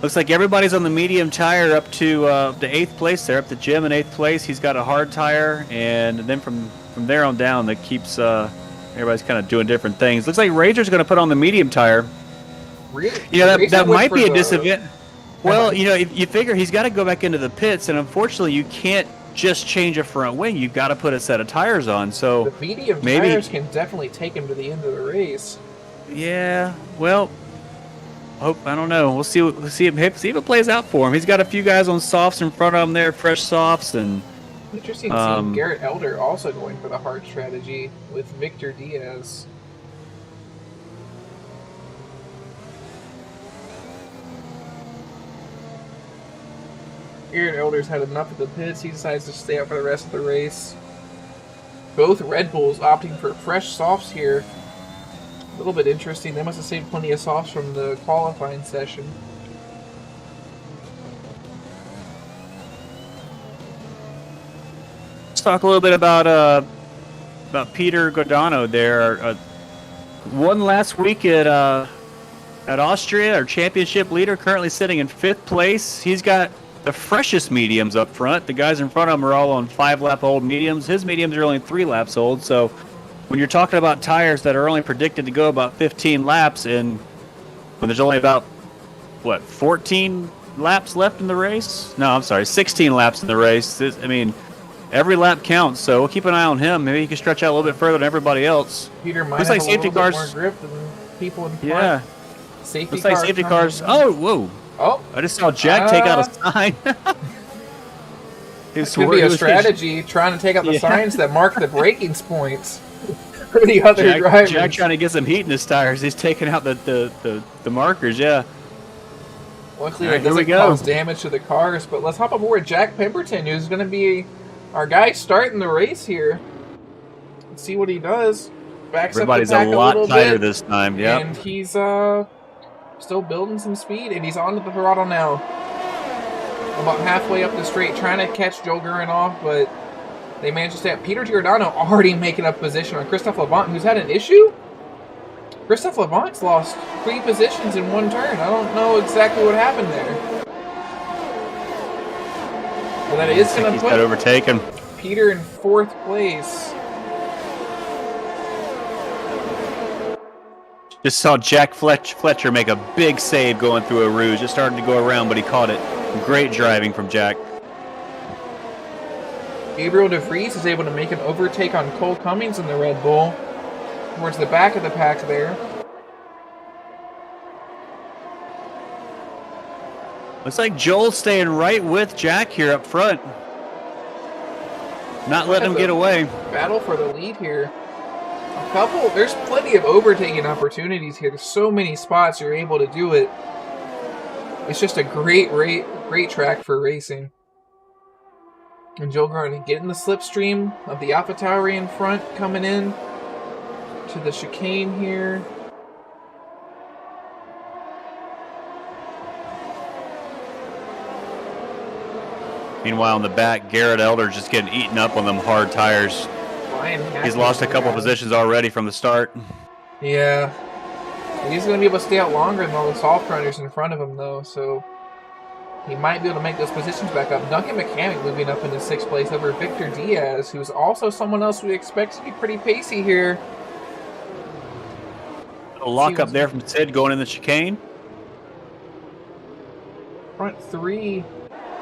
Looks like everybody's on the medium tire up to 8th place there, up to Jim in 8th place. He's got a hard tire, and then from there on down, that keeps everybody's kind of doing different things. Looks like Razor's going to put on the medium tire. Really? Yeah, that might be a disadvantage. Well, you know, if you figure he's got to go back into the pits, and unfortunately, you can't just change a front wing. You've got to put a set of tires on. So the medium tires can definitely take him to the end of the race. Yeah. Well, I don't know. We'll see if it plays out for him. He's got a few guys on softs in front of him there, fresh softs, and interesting seeing Garrett Elder also going for the hard strategy with Victor Diaz. Aaron Elders had enough of the pits. He decides to stay out for the rest of the race. Both Red Bulls opting for fresh softs here. A little bit interesting. They must have saved plenty of softs from the qualifying session. Let's talk a little bit about Peter Giordano there. Won last week at Austria, our championship leader, currently sitting in 5th place. He's got the freshest mediums up front. The guys in front of him are all on 5-lap-old mediums. His mediums are only 3 laps old. So when you're talking about tires that are only predicted to go about 15 laps, and when there's only about, 14 laps left in the race? No, I'm sorry, 16 laps in the race. Every lap counts, so we'll keep an eye on him. Maybe he can stretch out a little bit further than everybody else. Peter might have a little bit more grip than people in front. Yeah. Safety Looks like cars safety cars. Oh, whoa. Oh. I just saw Jack take out a sign. It could be a strategy, trying to take out the signs that mark the braking points for the other drivers. Jack trying to get some heat in his tires. He's taking out the markers, yeah. Luckily, it doesn't cause damage to the cars, but let's hop aboard Jack Pemberton, who's going to be our guy starting the race here. Let's see what he does. Backs Everybody's up the pack a lot tighter bit, this time, yeah. And he's still building some speed, and he's onto the throttle now. About halfway up the straight, trying to catch Joel Guerin off, but they managed to stay up. Peter Giordano already making up position on Christophe Levant, who's had an issue. Christophe Levant's lost 3 positions in one turn. I don't know exactly what happened there. But that is going to put overtaken. Peter in 4th place. Just saw Jack Fletcher make a big save going through a Rouge. Just started to go around, but he caught it. Great driving from Jack. Gabriel De Vries is able to make an overtake on Cole Cummings in the Red Bull. Towards the back of the pack there. Looks like Joel's staying right with Jack here up front. Not letting him get away. Battle for the lead here. There's plenty of overtaking opportunities here. There's so many spots you're able to do it. It's just a great track for racing. And Joel Guerin getting the slipstream of the AlphaTauri in front, coming in to the chicane here. Meanwhile, in the back, Garrett Elder just getting eaten up on them hard tires. He's lost a couple positions already from the start. Yeah. He's going to be able to stay out longer than all the soft runners in front of him, though, so he might be able to make those positions back up. Duncan McCamick moving up into 6th place over Victor Diaz, who's also someone else we expect to be pretty pacey here. A lock up there from Sid going in the chicane. Front 3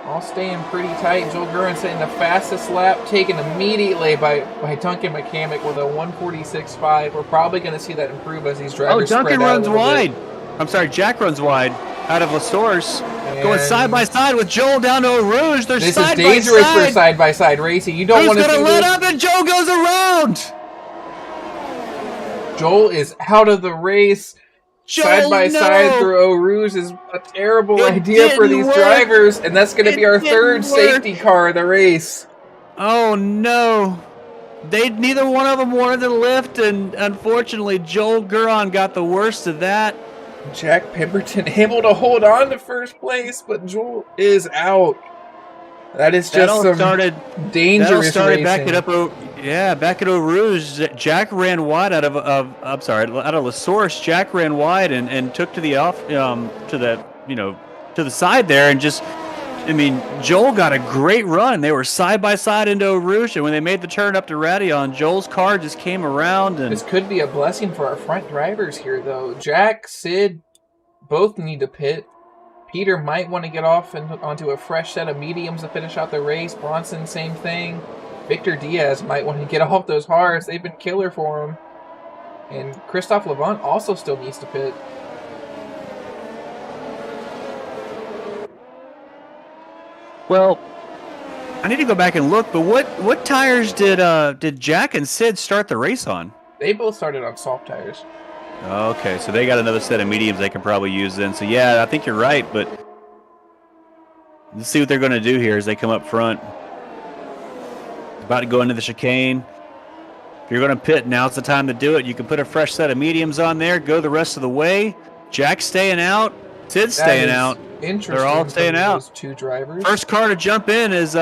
all staying pretty tight. Joel Guerin setting the fastest lap, taken immediately by Duncan McCamick with a 1:46.5. We're probably going to see that improve as these drivers Duncan spread out runs a little wide. bit. I'm sorry, Jack runs wide out of La Source. Going side by side with Joel down to Eau Rouge. They're this side is dangerous by side. for side-by-side racing. You don't want to see Who's going to let up and Joel goes around? Joel is out of the race. Side-by-side through Eau Rouge is a terrible idea for these drivers, and that's going to be our 3rd safety car of the race. Oh, no. Neither one of them wanted to lift, and unfortunately, Joel Guerin got the worst of that. Jack Pemberton able to hold on to 1st place, but Joel is out. That is just dangerous racing. Back at Eau Rouge. Jack ran wide out of La Source. Jack ran wide and took to the to the side there, and just, Joel got a great run. They were side by side into Eau Rouge, and when they made the turn up to Radion, Joel's car just came around. And this could be a blessing for our front drivers here, though. Jack, Sid, both need to pit. Peter might want to get off and onto a fresh set of mediums to finish out the race. Bronson, same thing. Victor Diaz might want to get off those hards. They've been killer for him. And Christophe Levant also still needs to pit. Well, I need to go back and look, but what tires did Jack and Sid start the race on? They both started on soft tires. Okay, so they got another set of mediums they can probably use then. So yeah, I think you're right, but Let's see what they're going to do here as they come up front. About to go into the chicane. If you're going to pit, now's the time to do it. You can put a fresh set of mediums on there, go the rest of the way. Jack's staying out. Sid's staying out. Interesting. They're all staying out. Those two drivers. First car to jump in is who's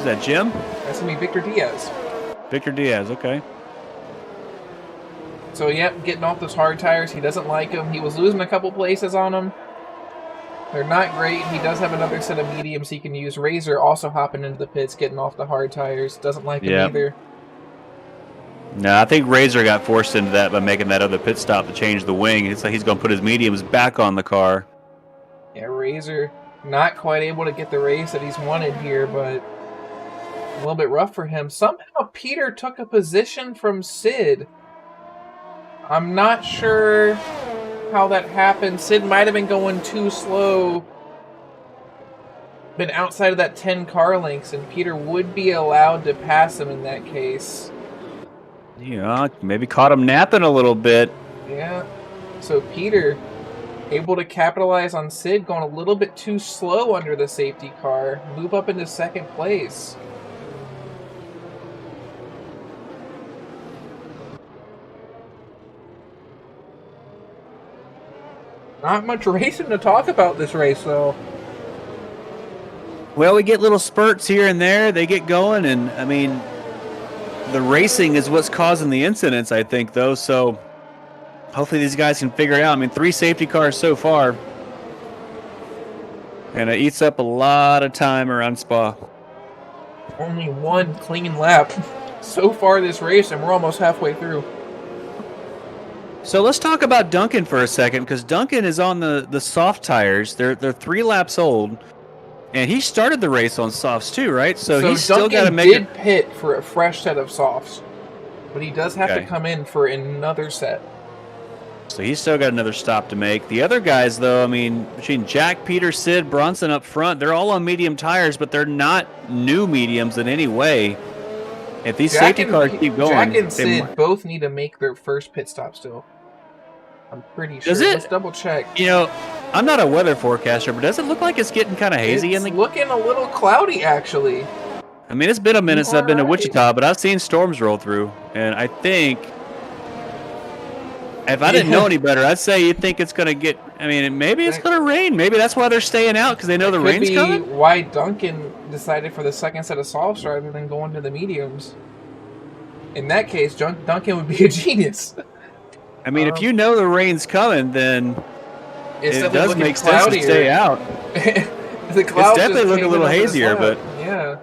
that, Jim? That's going to be Victor Diaz. Victor Diaz, okay. So, yep, getting off those hard tires. He doesn't like them. He was losing a couple places on them. They're not great. He does have another set of mediums he can use. Razor also hopping into the pits, getting off the hard tires. Doesn't like them either. No, I think Razor got forced into that by making that other pit stop to change the wing. It's like he's going to put his mediums back on the car. Yeah, Razor not quite able to get the race that he's wanted here, but a little bit rough for him. Somehow Peter took a position from Sid. I'm not sure how that happened. Sid might have been going too slow, been outside of that 10 car lengths, and Peter would be allowed to pass him in that case. Yeah, maybe caught him napping a little bit. Yeah, so Peter able to capitalize on Sid going a little bit too slow under the safety car, move up into second place. Not much racing to talk about this race, though. Well, we get little spurts here and there. They get going, and, I mean, the racing is what's causing the incidents, I think, though. So hopefully these guys can figure it out. I mean, 3 safety cars so far, and it eats up a lot of time around Spa. Only 1 clean lap so far this race, and we're almost halfway through. So let's talk about Duncan for a second, because Duncan is on the soft tires. They're 3 laps old, and he started the race on softs too, right? So he's still got to make Duncan did pit for a fresh set of softs, but he does have to come in for another set. So he's still got another stop to make. The other guys, though, I mean, between Jack, Peter, Sid, Bronson up front, they're all on medium tires, but they're not new mediums in any way. If these safety cars keep going, Jack and Sid both need to make their first pit stop still. I'm pretty sure. Let's double check. You know, I'm not a weather forecaster, but does it look like it's getting kind of hazy? It's looking a little cloudy, actually. I mean, it's been a minute since I've been to Wichita, but I've seen storms roll through, and I think if I didn't know any better, I'd say you think it's going to get. I mean, maybe it's going to rain. Maybe that's why they're staying out, because they know the rain's coming. Could be why Duncan decided for the second set of softs rather than going to the mediums. In that case, Duncan would be a genius. I mean, if you know the rain's coming, then it does make sense to stay out. The clouds definitely look a little hazier, but yeah,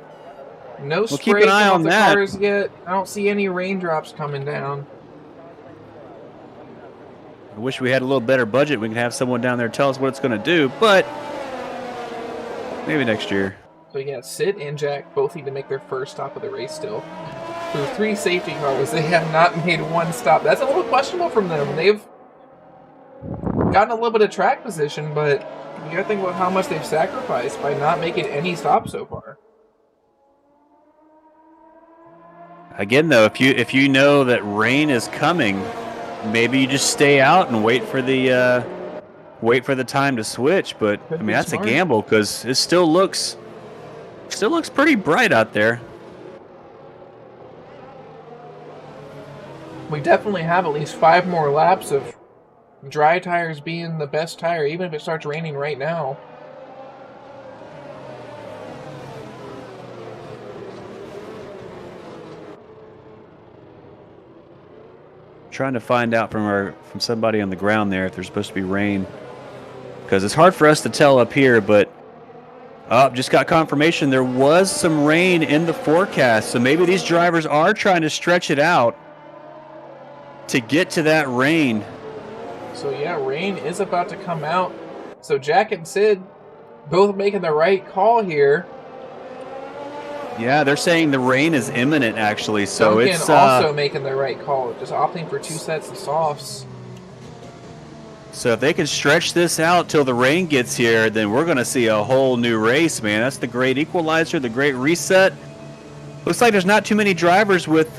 no spray keep an eye on the that. cars yet. I don't see any raindrops coming down. I wish we had a little better budget. We could have someone down there tell us what it's going to do, but maybe next year. So yeah, Sid and Jack both need to make their first stop of the race still. Through 3 safety cars, they have not made 1 stop. That's a little questionable from them. They've gotten a little bit of track position, but you gotta think about how much they've sacrificed by not making any stops so far. Again, though, if you know that rain is coming, maybe you just stay out and wait for the time to switch. But I mean, that's smart. A gamble, because it still looks pretty bright out there. We definitely have at least 5 more laps of dry tires being the best tire, even if it starts raining right now. Trying to find out from somebody on the ground there if there's supposed to be rain, because it's hard for us to tell up here. But just got confirmation there was some rain in the forecast, so maybe these drivers are trying to stretch it out to get to that rain. So yeah, rain is about to come out. So Jack and Sid both making the right call here. Yeah, they're saying the rain is imminent, actually. So Duncan it's also making the right call, just opting for 2 sets of softs. So if they can stretch this out till the rain gets here, then we're going to see a whole new race, man. That's the great equalizer, the great reset. Looks like there's not too many drivers with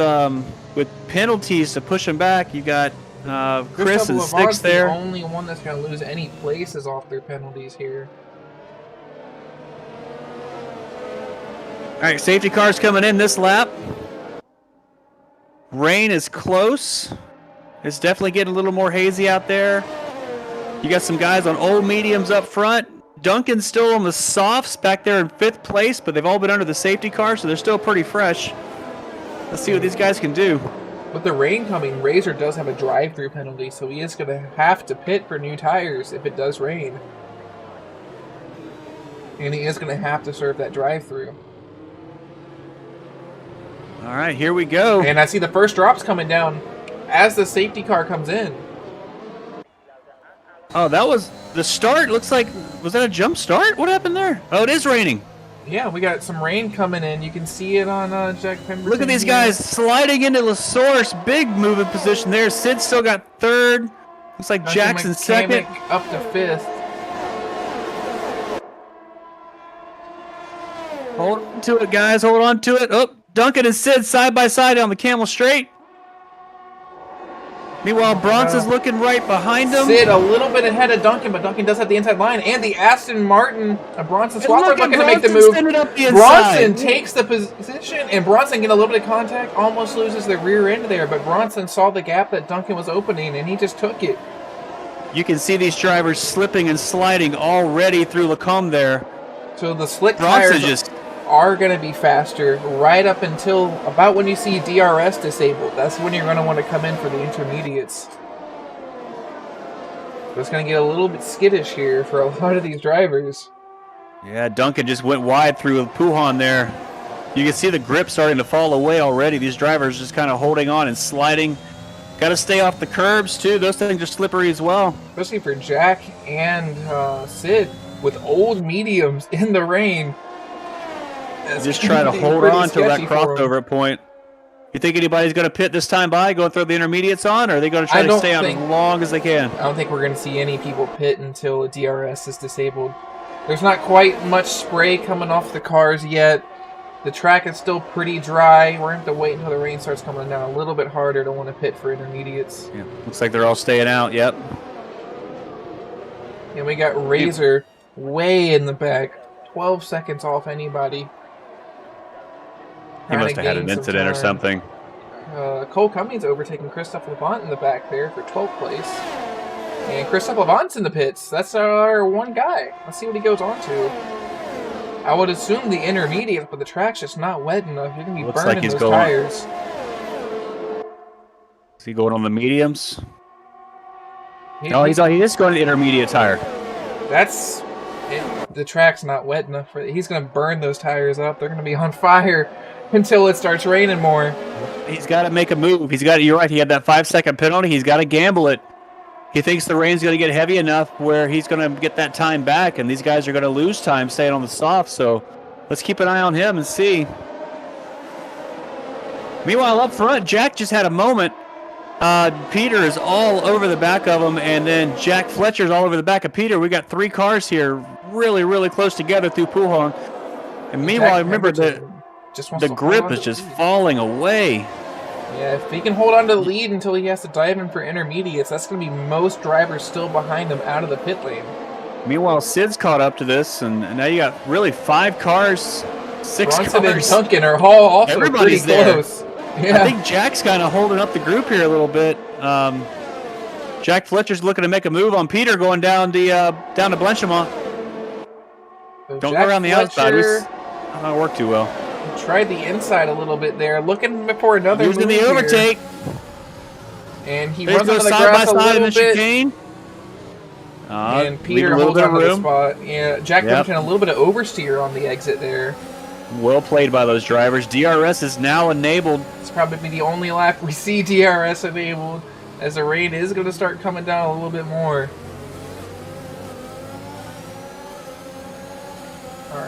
penalties to push them back. You got Chris and Sticks there. The only one that's going to lose any places off their penalties here. right, safety cars coming in this lap. Rain is close. It's definitely getting a little more hazy out there. You got some guys on old mediums up front. Duncan's still on the softs back there in 5th place, but they've all been under the safety car, so they're still pretty fresh. Let's see what these guys can do. With the rain coming, Razor does have a drive-through penalty, so he is going to have to pit for new tires if it does rain. And he is going to have to serve that drive-through. All right, here we go. And I see the first drops coming down as the safety car comes in. Oh, that was the start. Looks like, was that a jump start? What happened there? Oh, it is raining. Yeah, we got some rain coming in. You can see it on Jack Pemberton. Look at these guys sliding into La Source. Big moving position there. Sid still got 3rd. Looks like Jackson 2nd. Up to 5th. Hold on to it, guys. Hold on to it. Oh, Duncan and Sid side by side on the Camel Straight. Meanwhile, Bronson's looking right behind him. Sid a little bit ahead of Duncan, but Duncan does have the inside line. And the Aston Martin, Bronson Swapper looking to make the move. Bronson takes the position, and Bronson getting a little bit of contact, almost loses the rear end there, but Bronson saw the gap that Duncan was opening, and he just took it. You can see these drivers slipping and sliding already through Lacombe there. So the slick tires are going to be faster right up until about when you see DRS disabled. That's when you're going to want to come in for the intermediates. So it's going to get a little bit skittish here for a lot of these drivers. Yeah, Duncan just went wide through Puhan there. You can see the grip starting to fall away already. These drivers just kind of holding on and sliding. Got to stay off the curbs, too. Those things are slippery as well. Especially for Jack and Sid with old mediums in the rain. Just try to hold on to that crossover point. You think anybody's going to pit this time by, go and throw the intermediates on, or are they going to try to stay on as long as they can? I don't think we're going to see any people pit until the DRS is disabled. There's not quite much spray coming off the cars yet. The track is still pretty dry. We're going to have to wait until the rain starts coming down a little bit harder to want to pit for intermediates. Yeah, looks like they're all staying out, yep. And we got Razor way in the back. 12 seconds off anybody. He must have had an incident or something. Cole Cummings overtaking Christophe Levant in the back there for 12th place. And Christophe Levant's in the pits. That's our one guy. Let's see what he goes on to. I would assume the intermediate, but the track's just not wet enough. You're going to be burning those tires. Is he going on the mediums? No, he is going to the intermediate tire. The track's not wet enough for it. He's going to burn those tires up. They're going to be on fire until it starts raining more. He's got to make a move. You're right. He had that 5-second penalty. He's got to gamble it. He thinks the rain's going to get heavy enough where he's going to get that time back, and these guys are going to lose time staying on the soft. So let's keep an eye on him and see. Meanwhile, up front, Jack just had a moment. Peter is all over the back of him, and then Jack Fletcher's all over the back of Peter. We got 3 cars here really, really close together through Puhan. And meanwhile, remember the grip is just falling away. Yeah, if he can hold on to the lead until he has to dive in for intermediates, that's going to be most drivers still behind him out of the pit lane. Meanwhile, Sid's caught up to this, and now you got really 5 cars, 6 Bronson cars. And Duncan are all also Everybody's pretty close. Yeah. I think Jack's kind of holding up the group here a little bit. Jack Fletcher's looking to make a move on Peter going down to Blanchimont. So Don't go around the outside. That don't work too well. Tried the inside a little bit there, looking for another move. Using the overtake. And he runs into the grass a little bit. Chicane. And Peter holds on to the spot. Yeah, Jack Pemberton a little bit of oversteer on the exit there. Well played by those drivers. DRS is now enabled. It's probably the only lap we see DRS enabled, as the rain is going to start coming down a little bit more.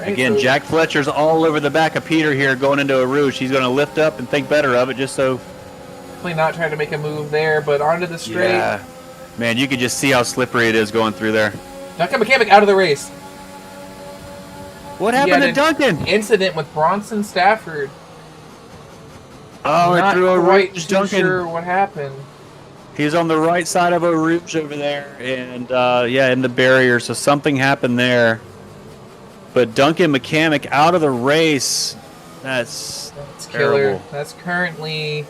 Again, Jack Fletcher's all over the back of Peter here going into a rouge. He's going to lift up and think better of it just so. Definitely not trying to make a move there, but onto the straight. Yeah. Man, you can just see how slippery it is going through there. Duncan McCamick out of the race. What happened to Duncan? Incident with Bronson Stafford. Oh, it threw a rouge. Duncan. Not sure what happened. He's on the right side of a rouge over there, and in the barrier, so something happened there. But Duncan McCamick out of the race. That's killer. terrible. That's currently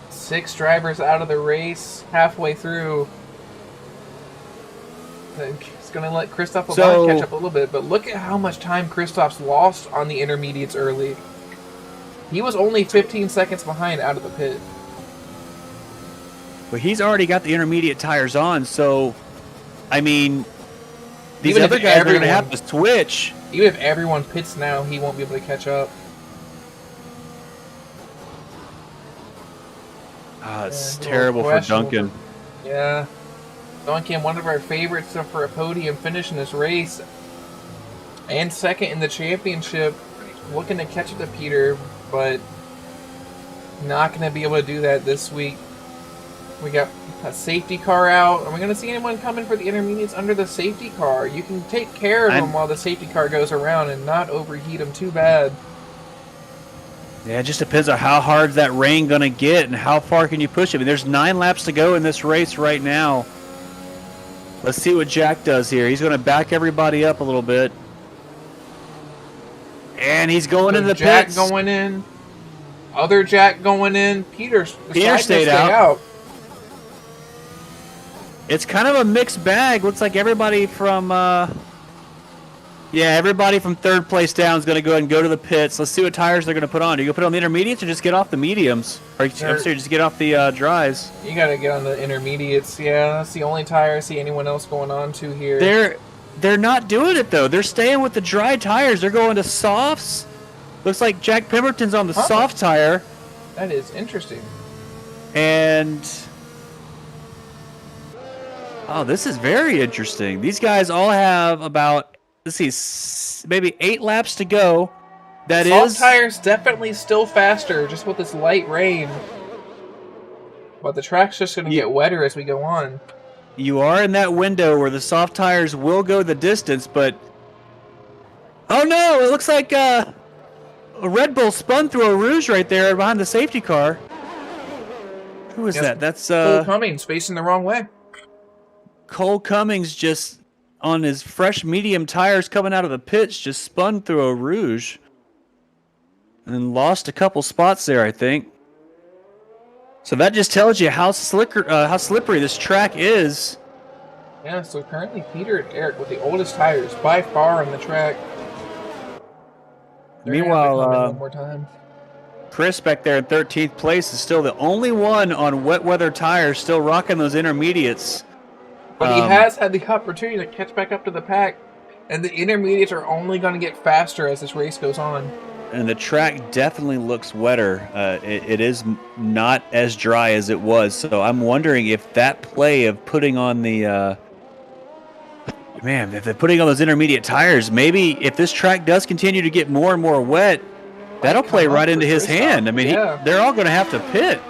6 drivers out of the race halfway through. It's going to let Christoph LeBlanc catch up a little bit, but look at how much time Christoph's lost on the intermediates early. He was only 15 seconds behind out of the pit. But he's already got the intermediate tires on, so, I mean, these other guys are going to have to switch. Even if everyone pits now, he won't be able to catch up. It's terrible for Duncan. Yeah. Duncan, one of our favorites for a podium finish in this race. And second in the championship. Looking to catch up to Peter, but not going to be able to do that this week. We got a safety car out. Are we going to see anyone coming for the intermediates under the safety car? You can take care of them while the safety car goes around and not overheat them too bad. Yeah, it just depends on how hard that rain going to get and how far can you push it. I mean, there's 9 laps to go in this race right now. Let's see what Jack does here. He's going to back everybody up a little bit. And he's going into the Jack pits. Going in. Other Jack going in. Peter stayed out. It's kind of a mixed bag. Looks like everybody from everybody from third place down is going to go ahead and go to the pits. Let's see what tires they're going to put on. Do you go put on the intermediates or just get off the mediums? Or I'm sorry, just get off the dries. You got to get on the intermediates. Yeah, that's the only tire I see anyone else going on to here. They're not doing it, though. They're staying with the dry tires. They're going to softs. Looks like Jack Pemberton's on the soft tire. That is interesting. And... oh, this is very interesting. These guys all have about, let's see, maybe 8 laps to go. Soft tires definitely still faster, just with this light rain. But the track's just going to get wetter as we go on. You are in that window where the soft tires will go the distance, but... oh no, it looks like a Red Bull spun through a Rouge right there behind the safety car. Who is that? That's Cole Cummings facing the wrong way. Cole Cummings just on his fresh medium tires coming out of the pits just spun through a Rouge and lost a couple spots there, I think. So that just tells you how slippery this track is. Yeah, so currently Peter and Eric with the oldest tires by far on the track. Meanwhile, one more time. Chris back there in 13th place is still the only one on wet weather tires still rocking those intermediates. But he has had the opportunity to catch back up to the pack, and the intermediates are only going to get faster as this race goes on. And the track definitely looks wetter. It is not as dry as it was. So I'm wondering if that play of putting on the... if they're putting on those intermediate tires, maybe if this track does continue to get more and more wet, that'll play right into his hand. I mean, they're all going to have to pit.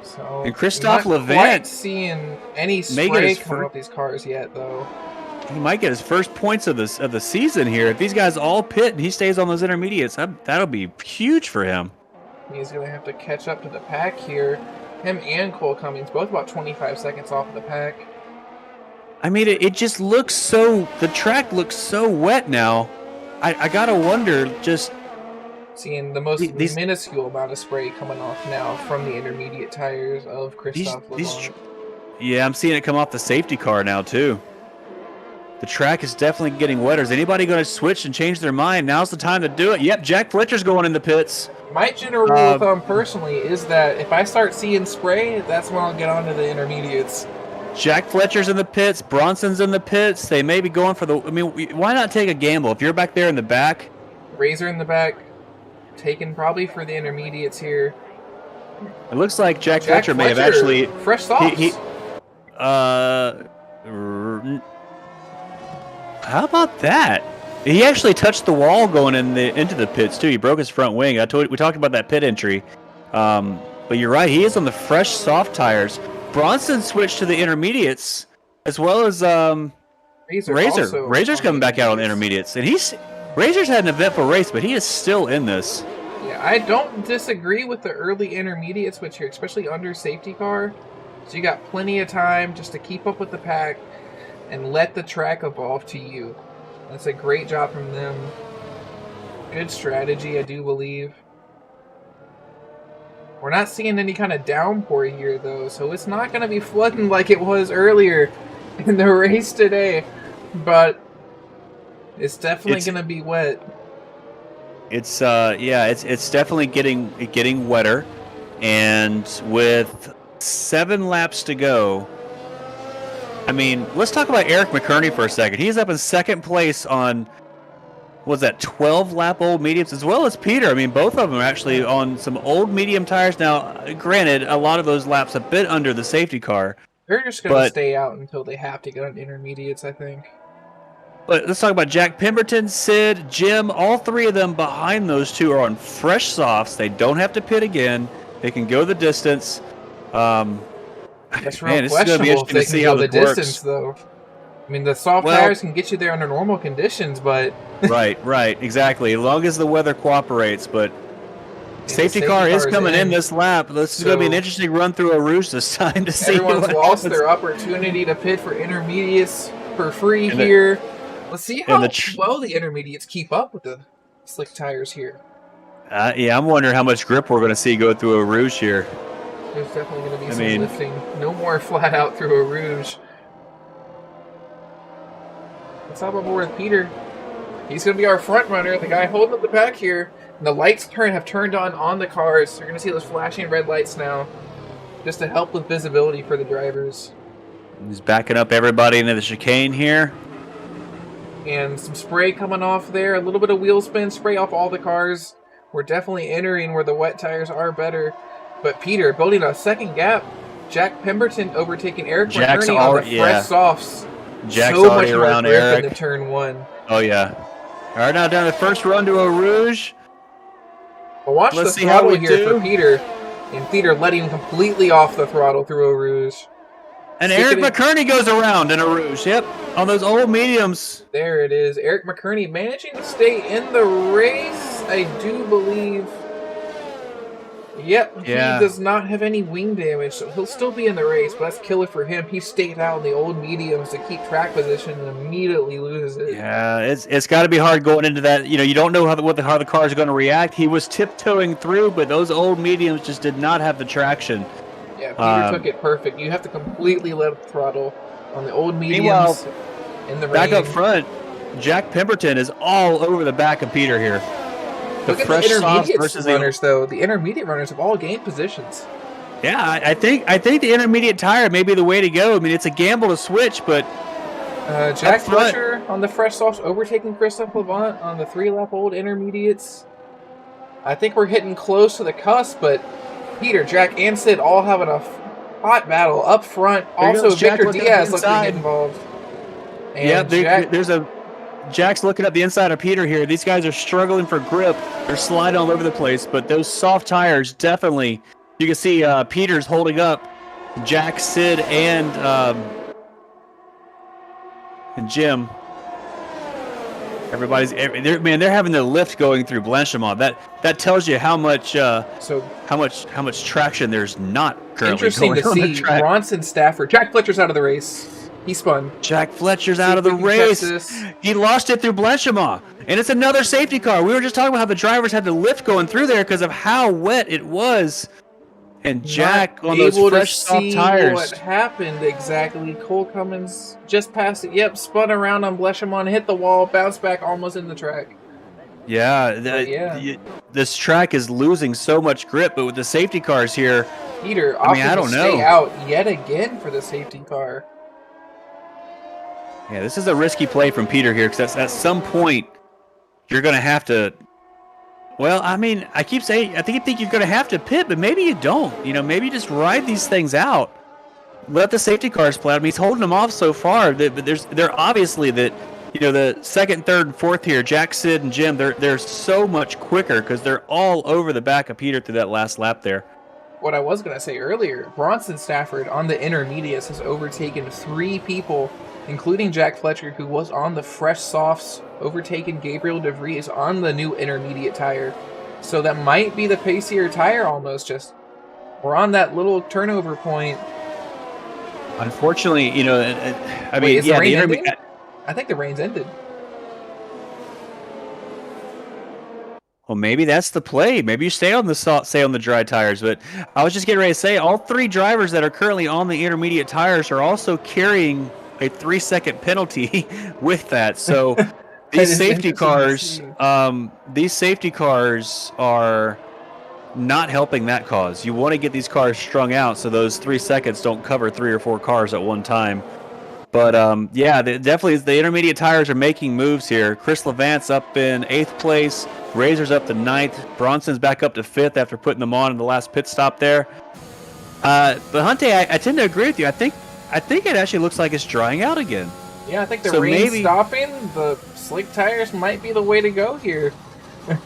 So, and Christoph Levant Levant seeing any spray coming off these cars yet, though. He might get his first points of the season here. If these guys all pit and he stays on those intermediates, that'll be huge for him. He's going to have to catch up to the pack here. Him and Cole Cummings, both about 25 seconds off of the pack. I mean, it just looks so... the track looks so wet now. I got to wonder, just... seeing the most minuscule amount of spray coming off now from the intermediate tires of Christoph Levant. Yeah, I'm seeing it come off the safety car now, too. The track is definitely getting wetter. Is anybody going to switch and change their mind? Now's the time to do it. Yep, Jack Fletcher's going in the pits. My general rule of thumb personally is that if I start seeing spray, that's when I'll get onto the intermediates. Jack Fletcher's in the pits. Bronson's in the pits. They may be going for the... I mean, why not take a gamble? If you're back there in the back... Razor in the back, taken probably for the intermediates here. It looks like Jack Fletcher may have actually... fresh softs. How about that? He actually touched the wall going into the pits too. He broke his front wing. We talked about that pit entry, but you're right. He is on the fresh soft tires. Bronson switched to the intermediates as well as Razor. Razor's coming back out on the intermediates, and Razor's had an eventful race, but he is still in this. Yeah, I don't disagree with the early intermediate switch here, especially under safety car. So you got plenty of time just to keep up with the pack and let the track evolve to you. That's a great job from them. Good strategy, I do believe. We're not seeing any kind of downpour here, though, so it's not going to be flooding like it was earlier in the race today. But it's definitely going to be wet. It's it's definitely getting wetter, and with 7 laps to go. I mean, let's talk about Eric McCurney for a second. He's up in second place on, was that 12 lap old mediums, as well as Peter. I mean, both of them are actually on some old medium tires. Now, granted, a lot of those laps a bit under the safety car. They're just going to stay out until they have to get on intermediates, I think. But let's talk about Jack Pemberton, Sid, Jim. All 3 of them behind those 2 are on fresh softs. They don't have to pit again. They can go the distance. That's real questionable if they can go the distance, though. I mean, the soft tires can get you there under normal conditions, but... right, exactly. As long as the weather cooperates, but safety car is coming in this lap. This is going to be an interesting run through Eau Rouge this time to see. Everyone's lost their opportunity to pit for intermediates for free here. Let's see how well the intermediates keep up with the slick tires here. Yeah, I'm wondering how much grip we're going to see go through Eau Rouge here. There's definitely going to be some lifting. No more flat out through Eau Rouge. Let's hop aboard with Peter. He's going to be our front runner, the guy holding up the pack here. And the lights have turned on the cars. You're going to see those flashing red lights now, just to help with visibility for the drivers. He's backing up everybody into the chicane here. And some spray coming off there. A little bit of wheel spin spray off all the cars. We're definitely entering where the wet tires are better. But Peter building a second gap. Jack Pemberton overtaking Eric McCurney on the fresh softs. Jack's so already much around Eric in the turn 1. Oh yeah. All right, now down the first run to Eau Rouge. Well, watch the throttle here for Peter. And Peter letting completely off the throttle through Eau Rouge. And Eric McCurney goes around in Eau Rouge. Yep, on those old mediums. There it is. Eric McCurney managing to stay in the race, I do believe. Yep, he does not have any wing damage, so he'll still be in the race, but that's killer for him. He stayed out in the old mediums to keep track position and immediately loses it. Yeah, it's got to be hard going into that. You know, you don't know how the car is going to react. He was tiptoeing through, but those old mediums just did not have the traction. Yeah, Peter took it perfect. You have to completely let the throttle on the old mediums in the rain. Back up front, Jack Pemberton is all over the back of Peter here. Look at the intermediate runners, though. The intermediate runners have all gained positions. Yeah, I think the intermediate tire may be the way to go. I mean, it's a gamble to switch, but Jack Fletcher on the fresh softs overtaking Christophe Levant on the 3-lap old intermediates. I think we're hitting close to the cusp, but Peter, Jack, and Sid all having a hot battle up front. Also, Victor Diaz looking to get involved. And Jack's looking up the inside of Peter here. These guys are struggling for grip. They're sliding all over the place, but those soft tires definitely. You can see Peter's holding up Jack, Sid, and Jim. They're having the lift going through Blanchimont. That tells you how much traction there's not currently going on the track. Interesting to see Bronson Stafford. Jack Fletcher's out of the race. He spun. Jack Fletcher's out of the race. He lost it through Blanchimont. And it's another safety car. We were just talking about how the drivers had the lift going through there because of how wet it was. And Jack on those fresh soft tires. What happened exactly? Cole Cummins just passed it. Yep, spun around on Blanchimont, hit the wall, bounced back almost in the track. This track is losing so much grip, but with the safety cars here, Peter opted to stay out yet again for the safety car. Yeah, this is a risky play from Peter here because at some point you're going to have to. Well, I mean, I keep saying I think you're going to have to pit, but maybe you don't. You know, maybe you just ride these things out. Let the safety cars play. I mean, he's holding them off so far, but they're obviously that. You know, the second, third, and fourth here, Jack, Sid, and Jim, they're so much quicker because they're all over the back of Peter through that last lap there. What I was going to say earlier, Bronson Stafford on the intermediates has overtaken 3 people, including Jack Fletcher, who was on the fresh softs, overtaken Gabriel DeVries on the new intermediate tire. So that might be the pacier tire almost. Just we're on that little turnover point. Unfortunately, you know, the rain I think the rain's ended. Well, maybe that's the play. Maybe you stay on the dry tires. But I was just getting ready to say, all 3 drivers that are currently on the intermediate tires are also carrying a 3-second penalty with that. So That these is safety interesting to cars, see. these safety cars are not helping that cause. You want to get these cars strung out so those 3 seconds don't cover 3 or 4 cars at one time. But yeah, definitely the intermediate tires are making moves here. Chris Levant's up in 8th place. Razor's up to 9th. Bronson's back up to 5th after putting them on in the last pit stop there. But Hunte, I tend to agree with you. I think it actually looks like it's drying out again. Yeah, I think the rain stopping, the slick tires might be the way to go here. Yeah,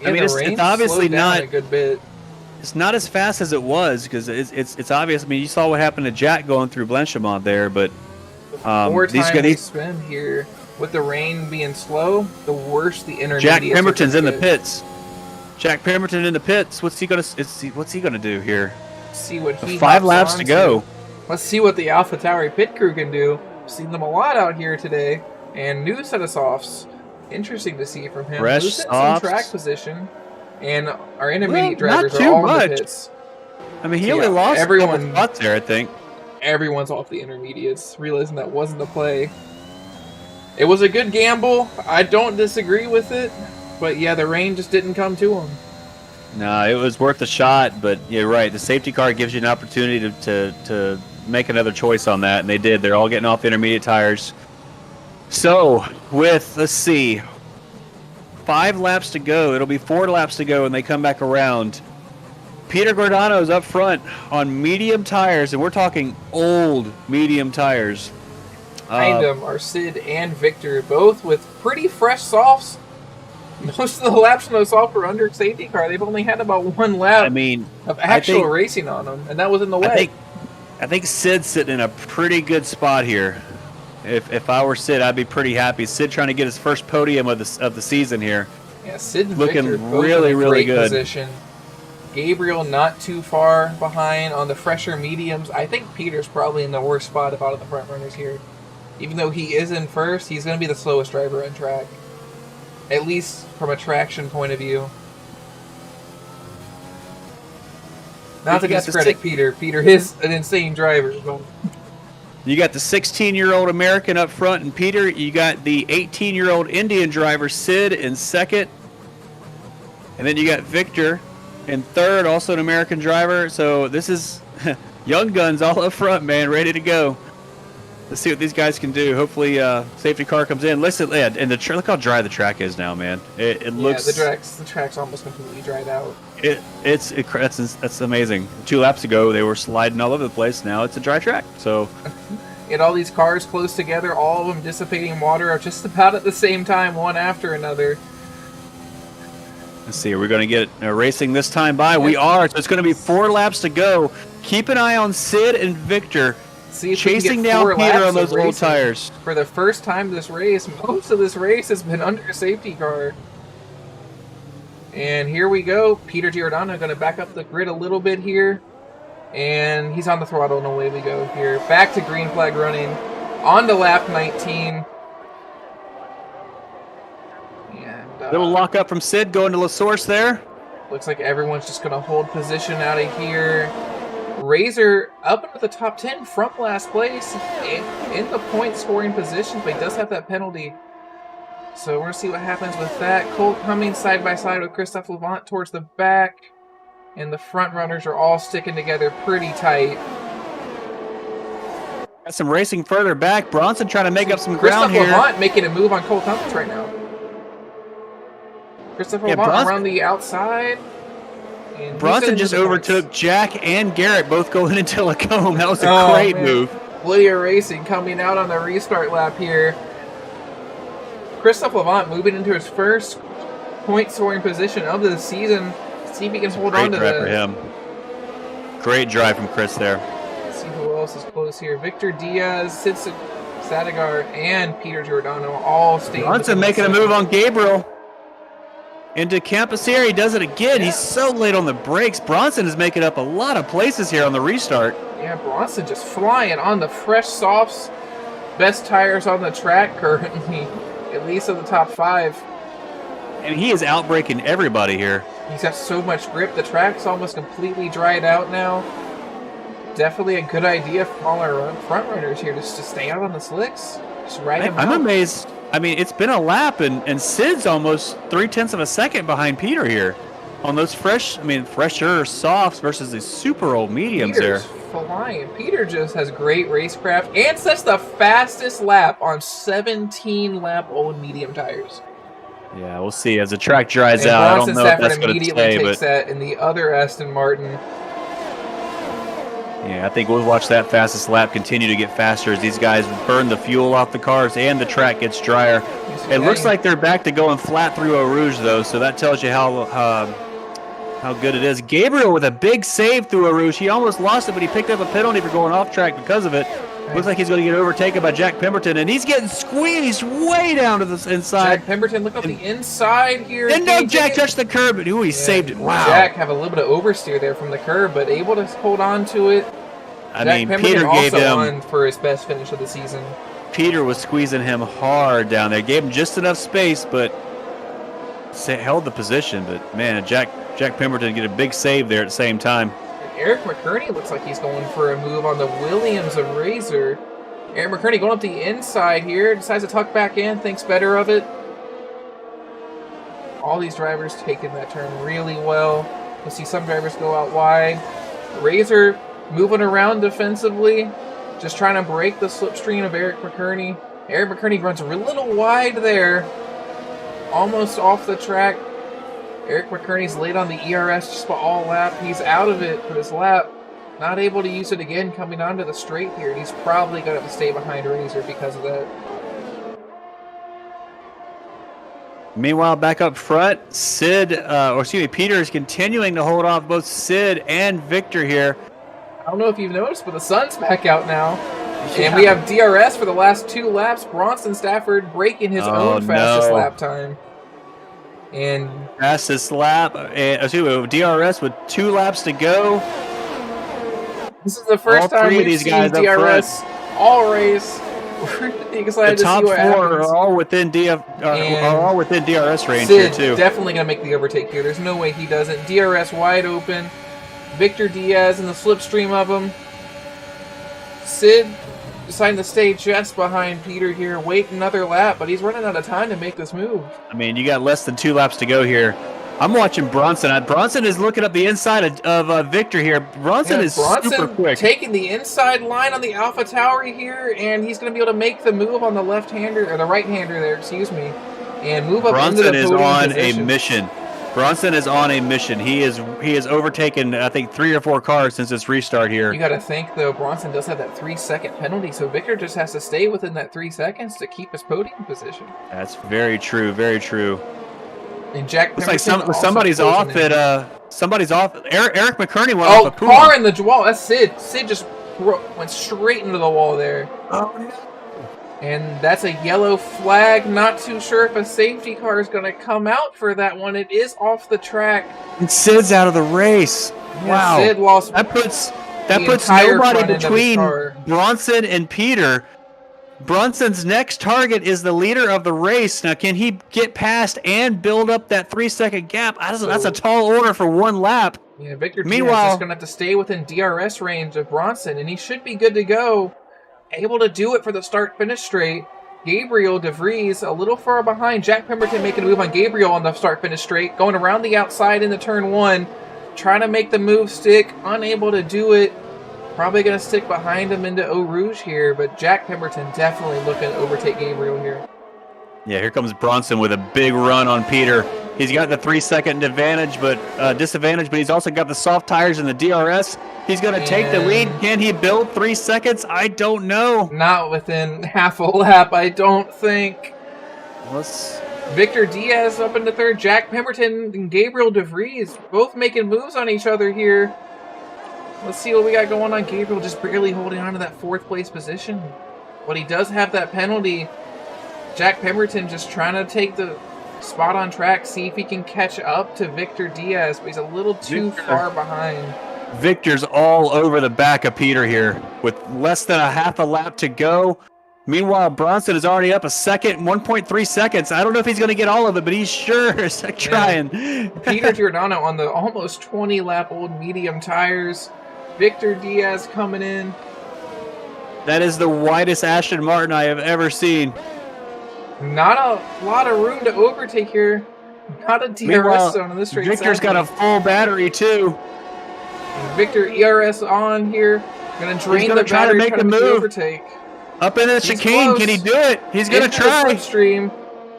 I mean, it's obviously not a good bit. It's not as fast as it was because it's obvious. I mean, you saw what happened to Jack going through Blanchimont there, but more time we spend here with the rain being slow, the worse the intermediate. Jack Pemberton's in the pits. Jack Pemberton in the pits. What's he gonna do here? See what he 5 laps to go. Let's see what the AlphaTauri pit crew can do. Seen them a lot out here today, and new set of softs. Interesting to see from him. Fresh Losing softs. some track position, and our intermediate drivers not are too all much. in the pits. I mean, he only lost a couple spots there, I think. Everyone's off the intermediates, realizing that wasn't the play. It was a good gamble. I don't disagree with it, but yeah, the rain just didn't come to him. No, it was worth a shot, but you're right. The safety car gives you an opportunity to make another choice on that, and they did. They're all getting off the intermediate tires. So, let's see, 5 laps to go. It'll be 4 laps to go, and they come back around. Peter Giordano's up front on medium tires, and we're talking old medium tires. Behind them are Sid and Victor, both with pretty fresh softs. Most of the laps on those softs were under safety car. They've only had about 1 lap of actual racing on them, and that was in the wet. I think Sid's sitting in a pretty good spot here. If I were Sid, I'd be pretty happy. Sid trying to get his first podium of the season here. Yeah, Sid and looking Victor both really, in a really great good. Position. Gabriel not too far behind on the fresher mediums. I think Peter's probably in the worst spot out of the front runners here. Even though he is in first, he's going to be the slowest driver on track. At least from a traction point of view. Not to discredit Peter. Peter is an insane driver. But you got the 16-year-old American up front, and Peter, you got the 18-year-old Indian driver, Sid, in second. And then you got Victor in third, also an American driver. So this is young guns all up front, man, ready to go. Let's see what these guys can do. Hopefully, safety car comes in. Listen, and look how dry the track is now, man. It looks. Yeah, the track's almost completely dried out. That's amazing. 2 laps ago, they were sliding all over the place. Now it's a dry track. So, get all these cars close together, all of them dissipating water just about at the same time, one after another. Let's see. Are we going to get racing this time by? We are. So it's going to be 4 laps to go. Keep an eye on Sid and Victor. Chasing down Peter on those old tires. For the first time this race, most of this race has been under safety car. And here we go. Peter Giordano going to back up the grid a little bit here. And he's on the throttle, and away we go here. Back to green flag running. On to lap 19. And little lock up from Sid going to La Source there. Looks like everyone's just going to hold position out of here. Razor up into the top 10 from last place in the point scoring position, but he does have that penalty. So we're going to see what happens with that. Colt coming side by side with Christophe Levant towards the back. And the front runners are all sticking together pretty tight. Got some racing further back. Bronson trying to make up some ground here. Christophe Levant making a move on Colt Cummins right now. Christophe Levant around the outside. And Bronson just overtook Jack and Garrett, both going into Lacombe. That was a great move. Lydia Racing coming out on the restart lap here. Christophe Levant moving into his first point scoring position of the season. See if he can hold on to that. Great drive for him. Great drive from Chris there. Let's see who else is close here. Victor Diaz, Sid Sadigar, and Peter Giordano all staying. Bronson making a move on Gabriel. Into Campus here, he does it again. He's so late on the brakes. Bronson is making up a lot of places here on the restart. Yeah, Bronson just flying on the fresh softs. Best tires on the track currently, at least of the top 5. and he is outbraking everybody here. He's got so much grip. The track's almost completely dried out now. Definitely a good idea for all our front runners here just to stay out on the slicks. Just ride him out. I'm amazed. I mean, it's been a lap, and Sid's almost 0.3 of a second behind Peter here on those fresher softs versus the super old mediums. Peter's flying. Peter just has great racecraft and sets the fastest lap on 17-lap-old medium tires. Yeah, we'll see as the track dries out. I don't know if that's going to stay, takes that in the other Aston Martin. Yeah, I think we'll watch that fastest lap continue to get faster as these guys burn the fuel off the cars and the track gets drier. It looks like they're back to going flat through Eau Rouge, though, so that tells you how good it is. Gabriel with a big save through Eau Rouge. He almost lost it, but he picked up a penalty for going off track because of it. Looks like he's going to get overtaken by Jack Pemberton, and he's getting squeezed way down to the inside. Jack Pemberton, look up the inside here. And no, Jack touched the curb, but he saved it. Wow. Jack have a little bit of oversteer there from the curb, but able to hold on to it. I Jack mean, Pemberton Peter gave also him won for his best finish of the season. Peter was squeezing him hard down there. Gave him just enough space, but held the position. But, man, Jack Pemberton get a big save there at the same time. And Eric McCurney looks like he's going for a move on the Williams of Razor. Eric McCurney going up the inside here. Decides to tuck back in. Thinks better of it. All these drivers taking that turn really well. You'll see some drivers go out wide. Razor moving around defensively. Just trying to break the slipstream of Eric McCurney. Eric McCurney runs a little wide there. Almost off the track. Eric McCurney's late on the ERS just about all lap. He's out of it for this lap. Not able to use it again coming onto the straight here. He's probably going to have to stay behind Razor because of that. Meanwhile, back up front, Peter is continuing to hold off both Sid and Victor here. I don't know if you've noticed, but the sun's back out now. Yeah. And we have DRS for the last 2 laps. Bronson Stafford breaking his own fastest lap time. And fastest lap, DRS with 2 laps to go. This is the first time we've seen DRS all race. We're really excited to see what happens. The top 4 are all within DRS range Sid here too. Definitely gonna make the overtake here. There's no way he doesn't. DRS wide open. Victor Diaz in the slipstream of him. Sid deciding to stay just behind Peter here. Wait another lap, but he's running out of time to make this move. I mean, you got less than 2 laps to go here. I'm watching Bronson. Bronson is looking up the inside of Victor here. Bronson is super quick. Taking the inside line on the Alpha Tower here, and he's going to be able to make the move on the left-hander, or the right-hander there, excuse me, and move up into the podium position. Bronson is on a mission. Bronson is on a mission. He has overtaken, I think, 3 or 4 cars since this restart here. You got to think, though, Bronson does have that 3-second penalty, so Victor just has to stay within that 3 seconds to keep his podium position. That's very true, very true. And Jack looks like somebody's off at somebody's off. Eric McCurney went off a pool. Car in the wall. That's Sid. Sid just went straight into the wall there. Oh no. And that's a yellow flag. Not too sure if a safety car is going to come out for that one. It is off the track. And Sid's out of the race. Yeah, wow. Sid lost. That puts nobody between Bronson and Peter. Bronson's next target is the leader of the race. Now, can he get past and build up that 3-second gap? That's a tall order for 1 lap. Yeah, Victor Diaz is going to have to stay within DRS range of Bronson, and he should be good to go. Able to do it for the start-finish straight. Gabriel DeVries a little far behind. Jack Pemberton making a move on Gabriel on the start-finish straight. Going around the outside into turn 1. Trying to make the move stick. Unable to do it. Probably going to stick behind him into Eau Rouge here, but Jack Pemberton definitely looking to overtake Gabriel here. Yeah, here comes Bronson with a big run on Peter. He's got the 3-second disadvantage, but he's also got the soft tires and the DRS. He's going to take the lead. Can he build 3 seconds? I don't know. Not within half a lap, I don't think. Victor Diaz up into 3rd. Jack Pemberton and Gabriel DeVries both making moves on each other here. Let's see what we got going on. Gabriel just barely holding on to that 4th place position. But he does have that penalty. Jack Pemberton just trying to take the spot on track, see if he can catch up to Victor Diaz, but he's a little too far behind. Victor's all over the back of Peter here with less than a half a lap to go. Meanwhile, Bronson is already up a second, 1.3 seconds. I don't know if he's going to get all of it, but he's sure is trying. Peter Giordano on the almost 20-lap-old medium tires. Victor Diaz coming in. That is the widest Aston Martin I have ever seen. Not a lot of room to overtake here. Not a DRS zone in this race. Victor's got a full battery, too. And Victor ERS on here. Going to drain the battery, try to make the overtake. Up into the chicane, close. Can he do it? He's going to try. Slipstream.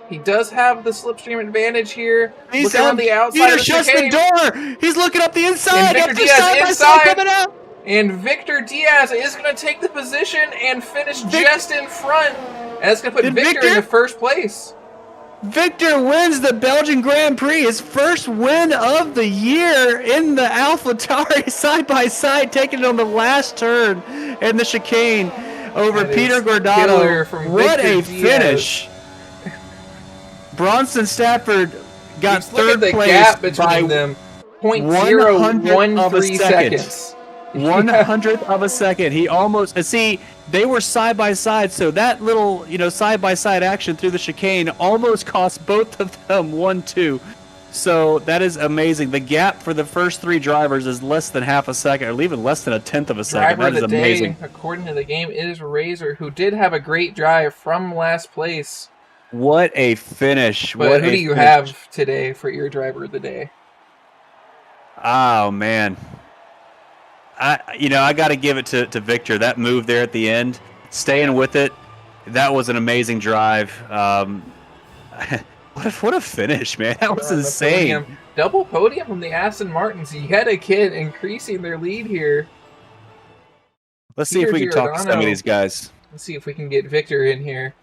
He does have the slipstream advantage here. He's looking on the outside of the shuts chicane. The door. He's looking up the inside. And Victor Diaz inside. Coming up. And Victor Diaz is going to take the position and finish just in front. And that's going to put Victor in the first place. Victor wins the Belgian Grand Prix, his first win of the year in the AlphaTauri side-by-side, taking it on the last turn in the chicane over Peter Giordano. What a finish. Bronson Stafford got third place. Look at the gap between them. 0.013 seconds. 100th of a second. He almost, see, they were side by side, so that little, side by side action through the chicane almost cost both of them 1-2. So that is amazing. The gap for the first three drivers is less than half a second, or even less than a tenth of a second. That is amazing. Day, according to the game, is Razor, who did have a great drive from last place. What a finish! But who do you have today for your driver of the day? Oh man, I got to give it to Victor. That move there at the end, staying with it, that was an amazing drive. What a finish, man! That was insane. Double podium from the Aston Martins yet again, increasing their lead here. Let's see if we can talk to some of these guys. Let's see if we can get Victor in here.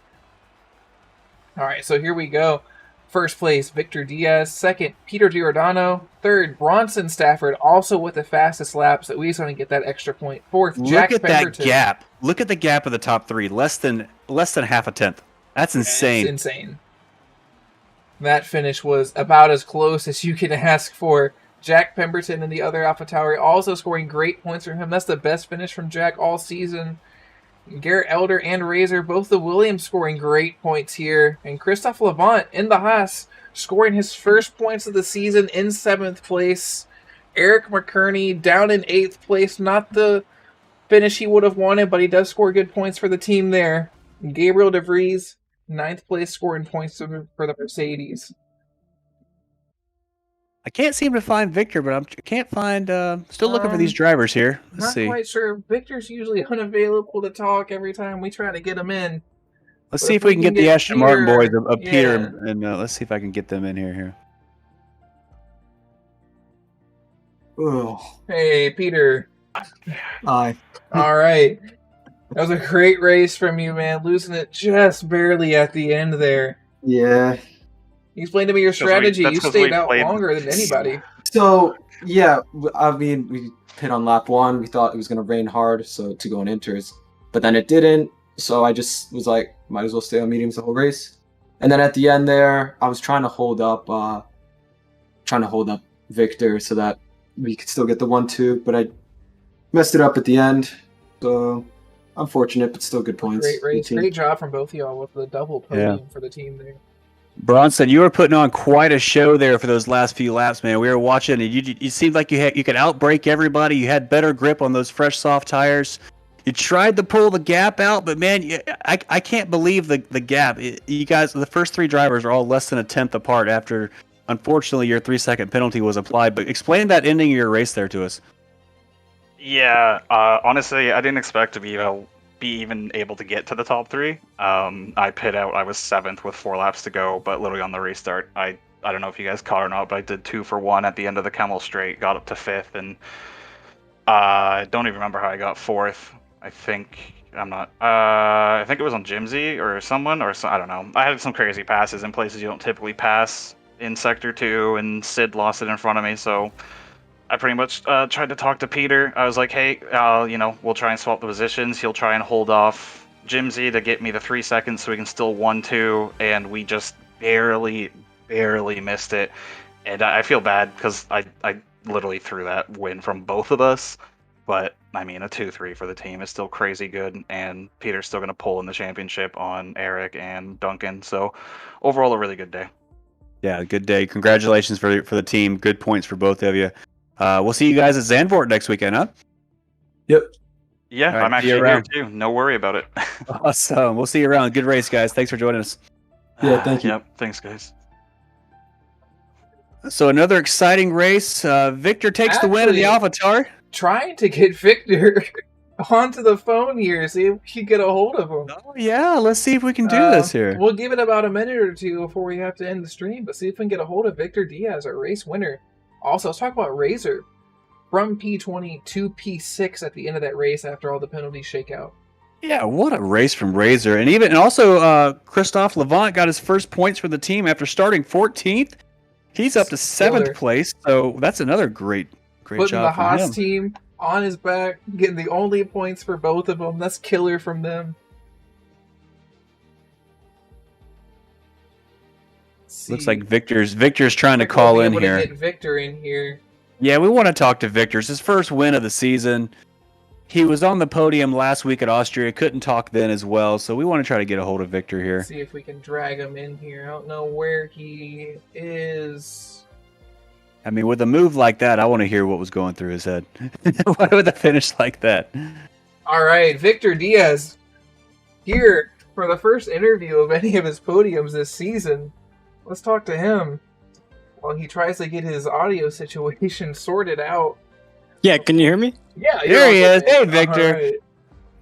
All right, so here we go. First place, Victor Diaz. Second, Peter Giordano. Third, Bronson Stafford, also with the fastest laps. At least going to get that extra point. Fourth, Jack Pemberton. Look at that gap. Look at the gap of the top three. Less than half a tenth. That's insane. It's insane. That finish was about as close as you can ask for. Jack Pemberton and the other AlphaTauri also scoring great points from him. That's the best finish from Jack all season. Garrett Elder and Razor, both the Williams scoring great points here. And Christophe Levant in the Haas scoring his first points of the season in 7th place. Eric McCurney down in 8th place. Not the finish he would have wanted, but he does score good points for the team there. Gabriel De Vries, 9th place, scoring points for the Mercedes. I can't seem to find Victor, but I can't find. Still looking for these drivers here. Let's see. Not quite sure. Victor's usually unavailable to talk every time we try to get him in. Let's see if we can get the Aston Martin boys of Peter, and let's see if I can get them in here. Oh. Hey, Peter. Hi. All right. That was a great race from you, man. Losing it just barely at the end there. Yeah. Explain to me your strategy. You stayed out longer than anybody. So, yeah, I mean, we hit on lap 1. We thought it was going to rain hard to go on inters. But then it didn't. So I just was like, might as well stay on mediums the whole race. And then at the end there, I was trying to hold up Victor so that we could still get the 1-2. But I messed it up at the end. So, unfortunate, but still good points. Great race. Great job from both of y'all with the double podium for the team there. Bronson, you were putting on quite a show there for those last few laps, man. We were watching, and you seemed like you could outbrake everybody. You had better grip on those fresh, soft tires. You tried to pull the gap out, but man, I can't believe the gap. You guys, the first three drivers are all less than a tenth apart after, unfortunately, your 3-second penalty was applied. But explain that ending of your race there to us. Yeah, honestly, I didn't expect to be even able to get to the top 3. I pit out. I was 7th with 4 laps to go, but literally on the restart, I don't know if you guys caught or not, but I did 2 for 1 at the end of the Camel Straight, got up to 5th, and I don't even remember how I got 4th. I think it was on Jimsy or someone, I don't know. I had some crazy passes in places you don't typically pass in Sector 2, and Sid lost it in front of me, so I pretty much tried to talk to Peter. I was like, hey, we'll try and swap the positions. He'll try and hold off Jimsy to get me the 3 seconds so we can still 1-2, and we just barely missed it. And I feel bad because I literally threw that win from both of us. But I mean, a 2-3 for the team is still crazy good, and Peter's still going to pull in the championship on Eric and Duncan. So, overall, a really good day. Yeah, good day. Congratulations for the team. Good points for both of you. We'll see you guys at Zandvoort next weekend, huh? Yep. Yeah, All right, I'm see you actually here around. too. No worry about it. Awesome. We'll see you around. Good race, guys. Thanks for joining us. Yeah, thank you. Yep, thanks, guys. So another exciting race. Victor takes the win in the Actually- Avatar. Trying to get Victor onto the phone here, see if we can get a hold of him. Oh yeah, let's see if we can do this here. We'll give it about a minute or two before we have to end the stream, but see if we can get a hold of Victor Diaz, our race winner. Also, let's talk about Razor. From P20 to P6 at the end of that race after all the penalties shake out. Yeah, what a race from Razor. And also Christophe Levant got his first points for the team after starting 14th. He's up to 7th Killer. place, so that's another great Putting job the from Haas him. team on his back, getting the only points for both of them. That's killer from them. Looks like Victor's trying to call in here. Get Victor in here. Yeah, we want to talk to Victor. It's his first win of the season. He was on the podium last week at Austria. Couldn't talk then as well, so we want to try to get a hold of Victor here. See if we can drag him in here. I don't know where he is. I mean, with a move like that, I want to hear what was going through his head. Why would the finish like that? All right, Victor Diaz here for the first interview of any of his podiums this season. Let's talk to him while he tries to get his audio situation sorted out. Yeah, can you hear me? Yeah, There he is. Hey, All Victor. right.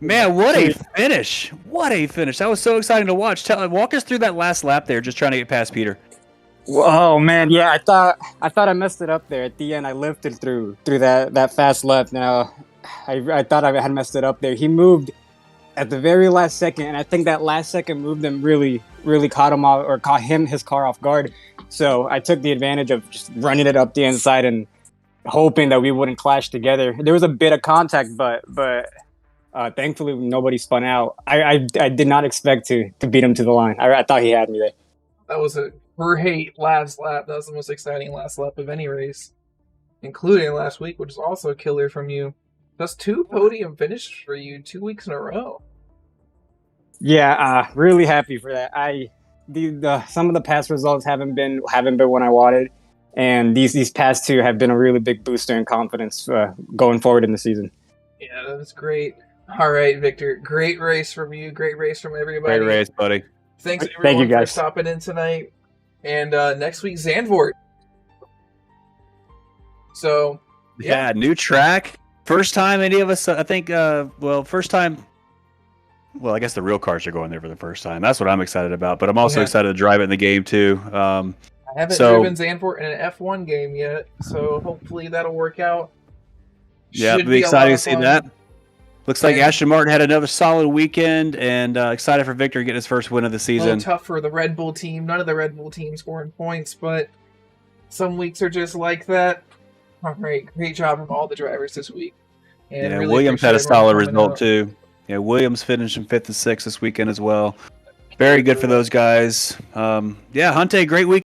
Man, what a finish! What a finish! That was so exciting to watch. Walk us through that last lap there, just trying to get past Peter. Oh man, yeah, I thought I messed it up there at the end. I lifted through that fast left. Now, I thought I had messed it up there. He moved at the very last second, and I think that last second move them really caught him off, or caught his car off guard. So I took the advantage of just running it up the inside and hoping that we wouldn't clash together. There was a bit of contact, but thankfully nobody spun out. I did not expect to beat him to the line. I thought he had me there. That was a great last lap. That was the most exciting last lap of any race, including last week, which is also a killer from you. That's 2 podium finishes for you 2 weeks in a row. Yeah, really happy for that. Some of the past results haven't been what I wanted, and these past 2 have been a really big booster in confidence going forward in the season. Yeah, that was great. All right, Victor. Great race from you. Great race from everybody. Great race, buddy. Thanks Thank everyone you, for guys. stopping in tonight. And next week, Zandvoort. So, Yeah, new track. First time any of us, I think, first time. Well, I guess the real cars are going there for the first time. That's what I'm excited about. But I'm also Yeah. excited to drive it in the game, too. I haven't So- driven Zandvoort in an F1 game yet, so hopefully that'll work out. Yeah, Should be a excited lot to of see fun. that. Looks like And- Ashton Martin had another solid weekend, and excited for Victor to get his first win of the A season. little tough for the Red Bull team. None of the Red Bull teams scoring points, but some weeks are just like that. All right, great job from all the drivers this week. And Yeah, really Williams had a appreciate everyone solid coming result out. too. Yeah, Williams finishing 5th and 6th this weekend as well. Very good for those guys. Yeah, Hunte, great week.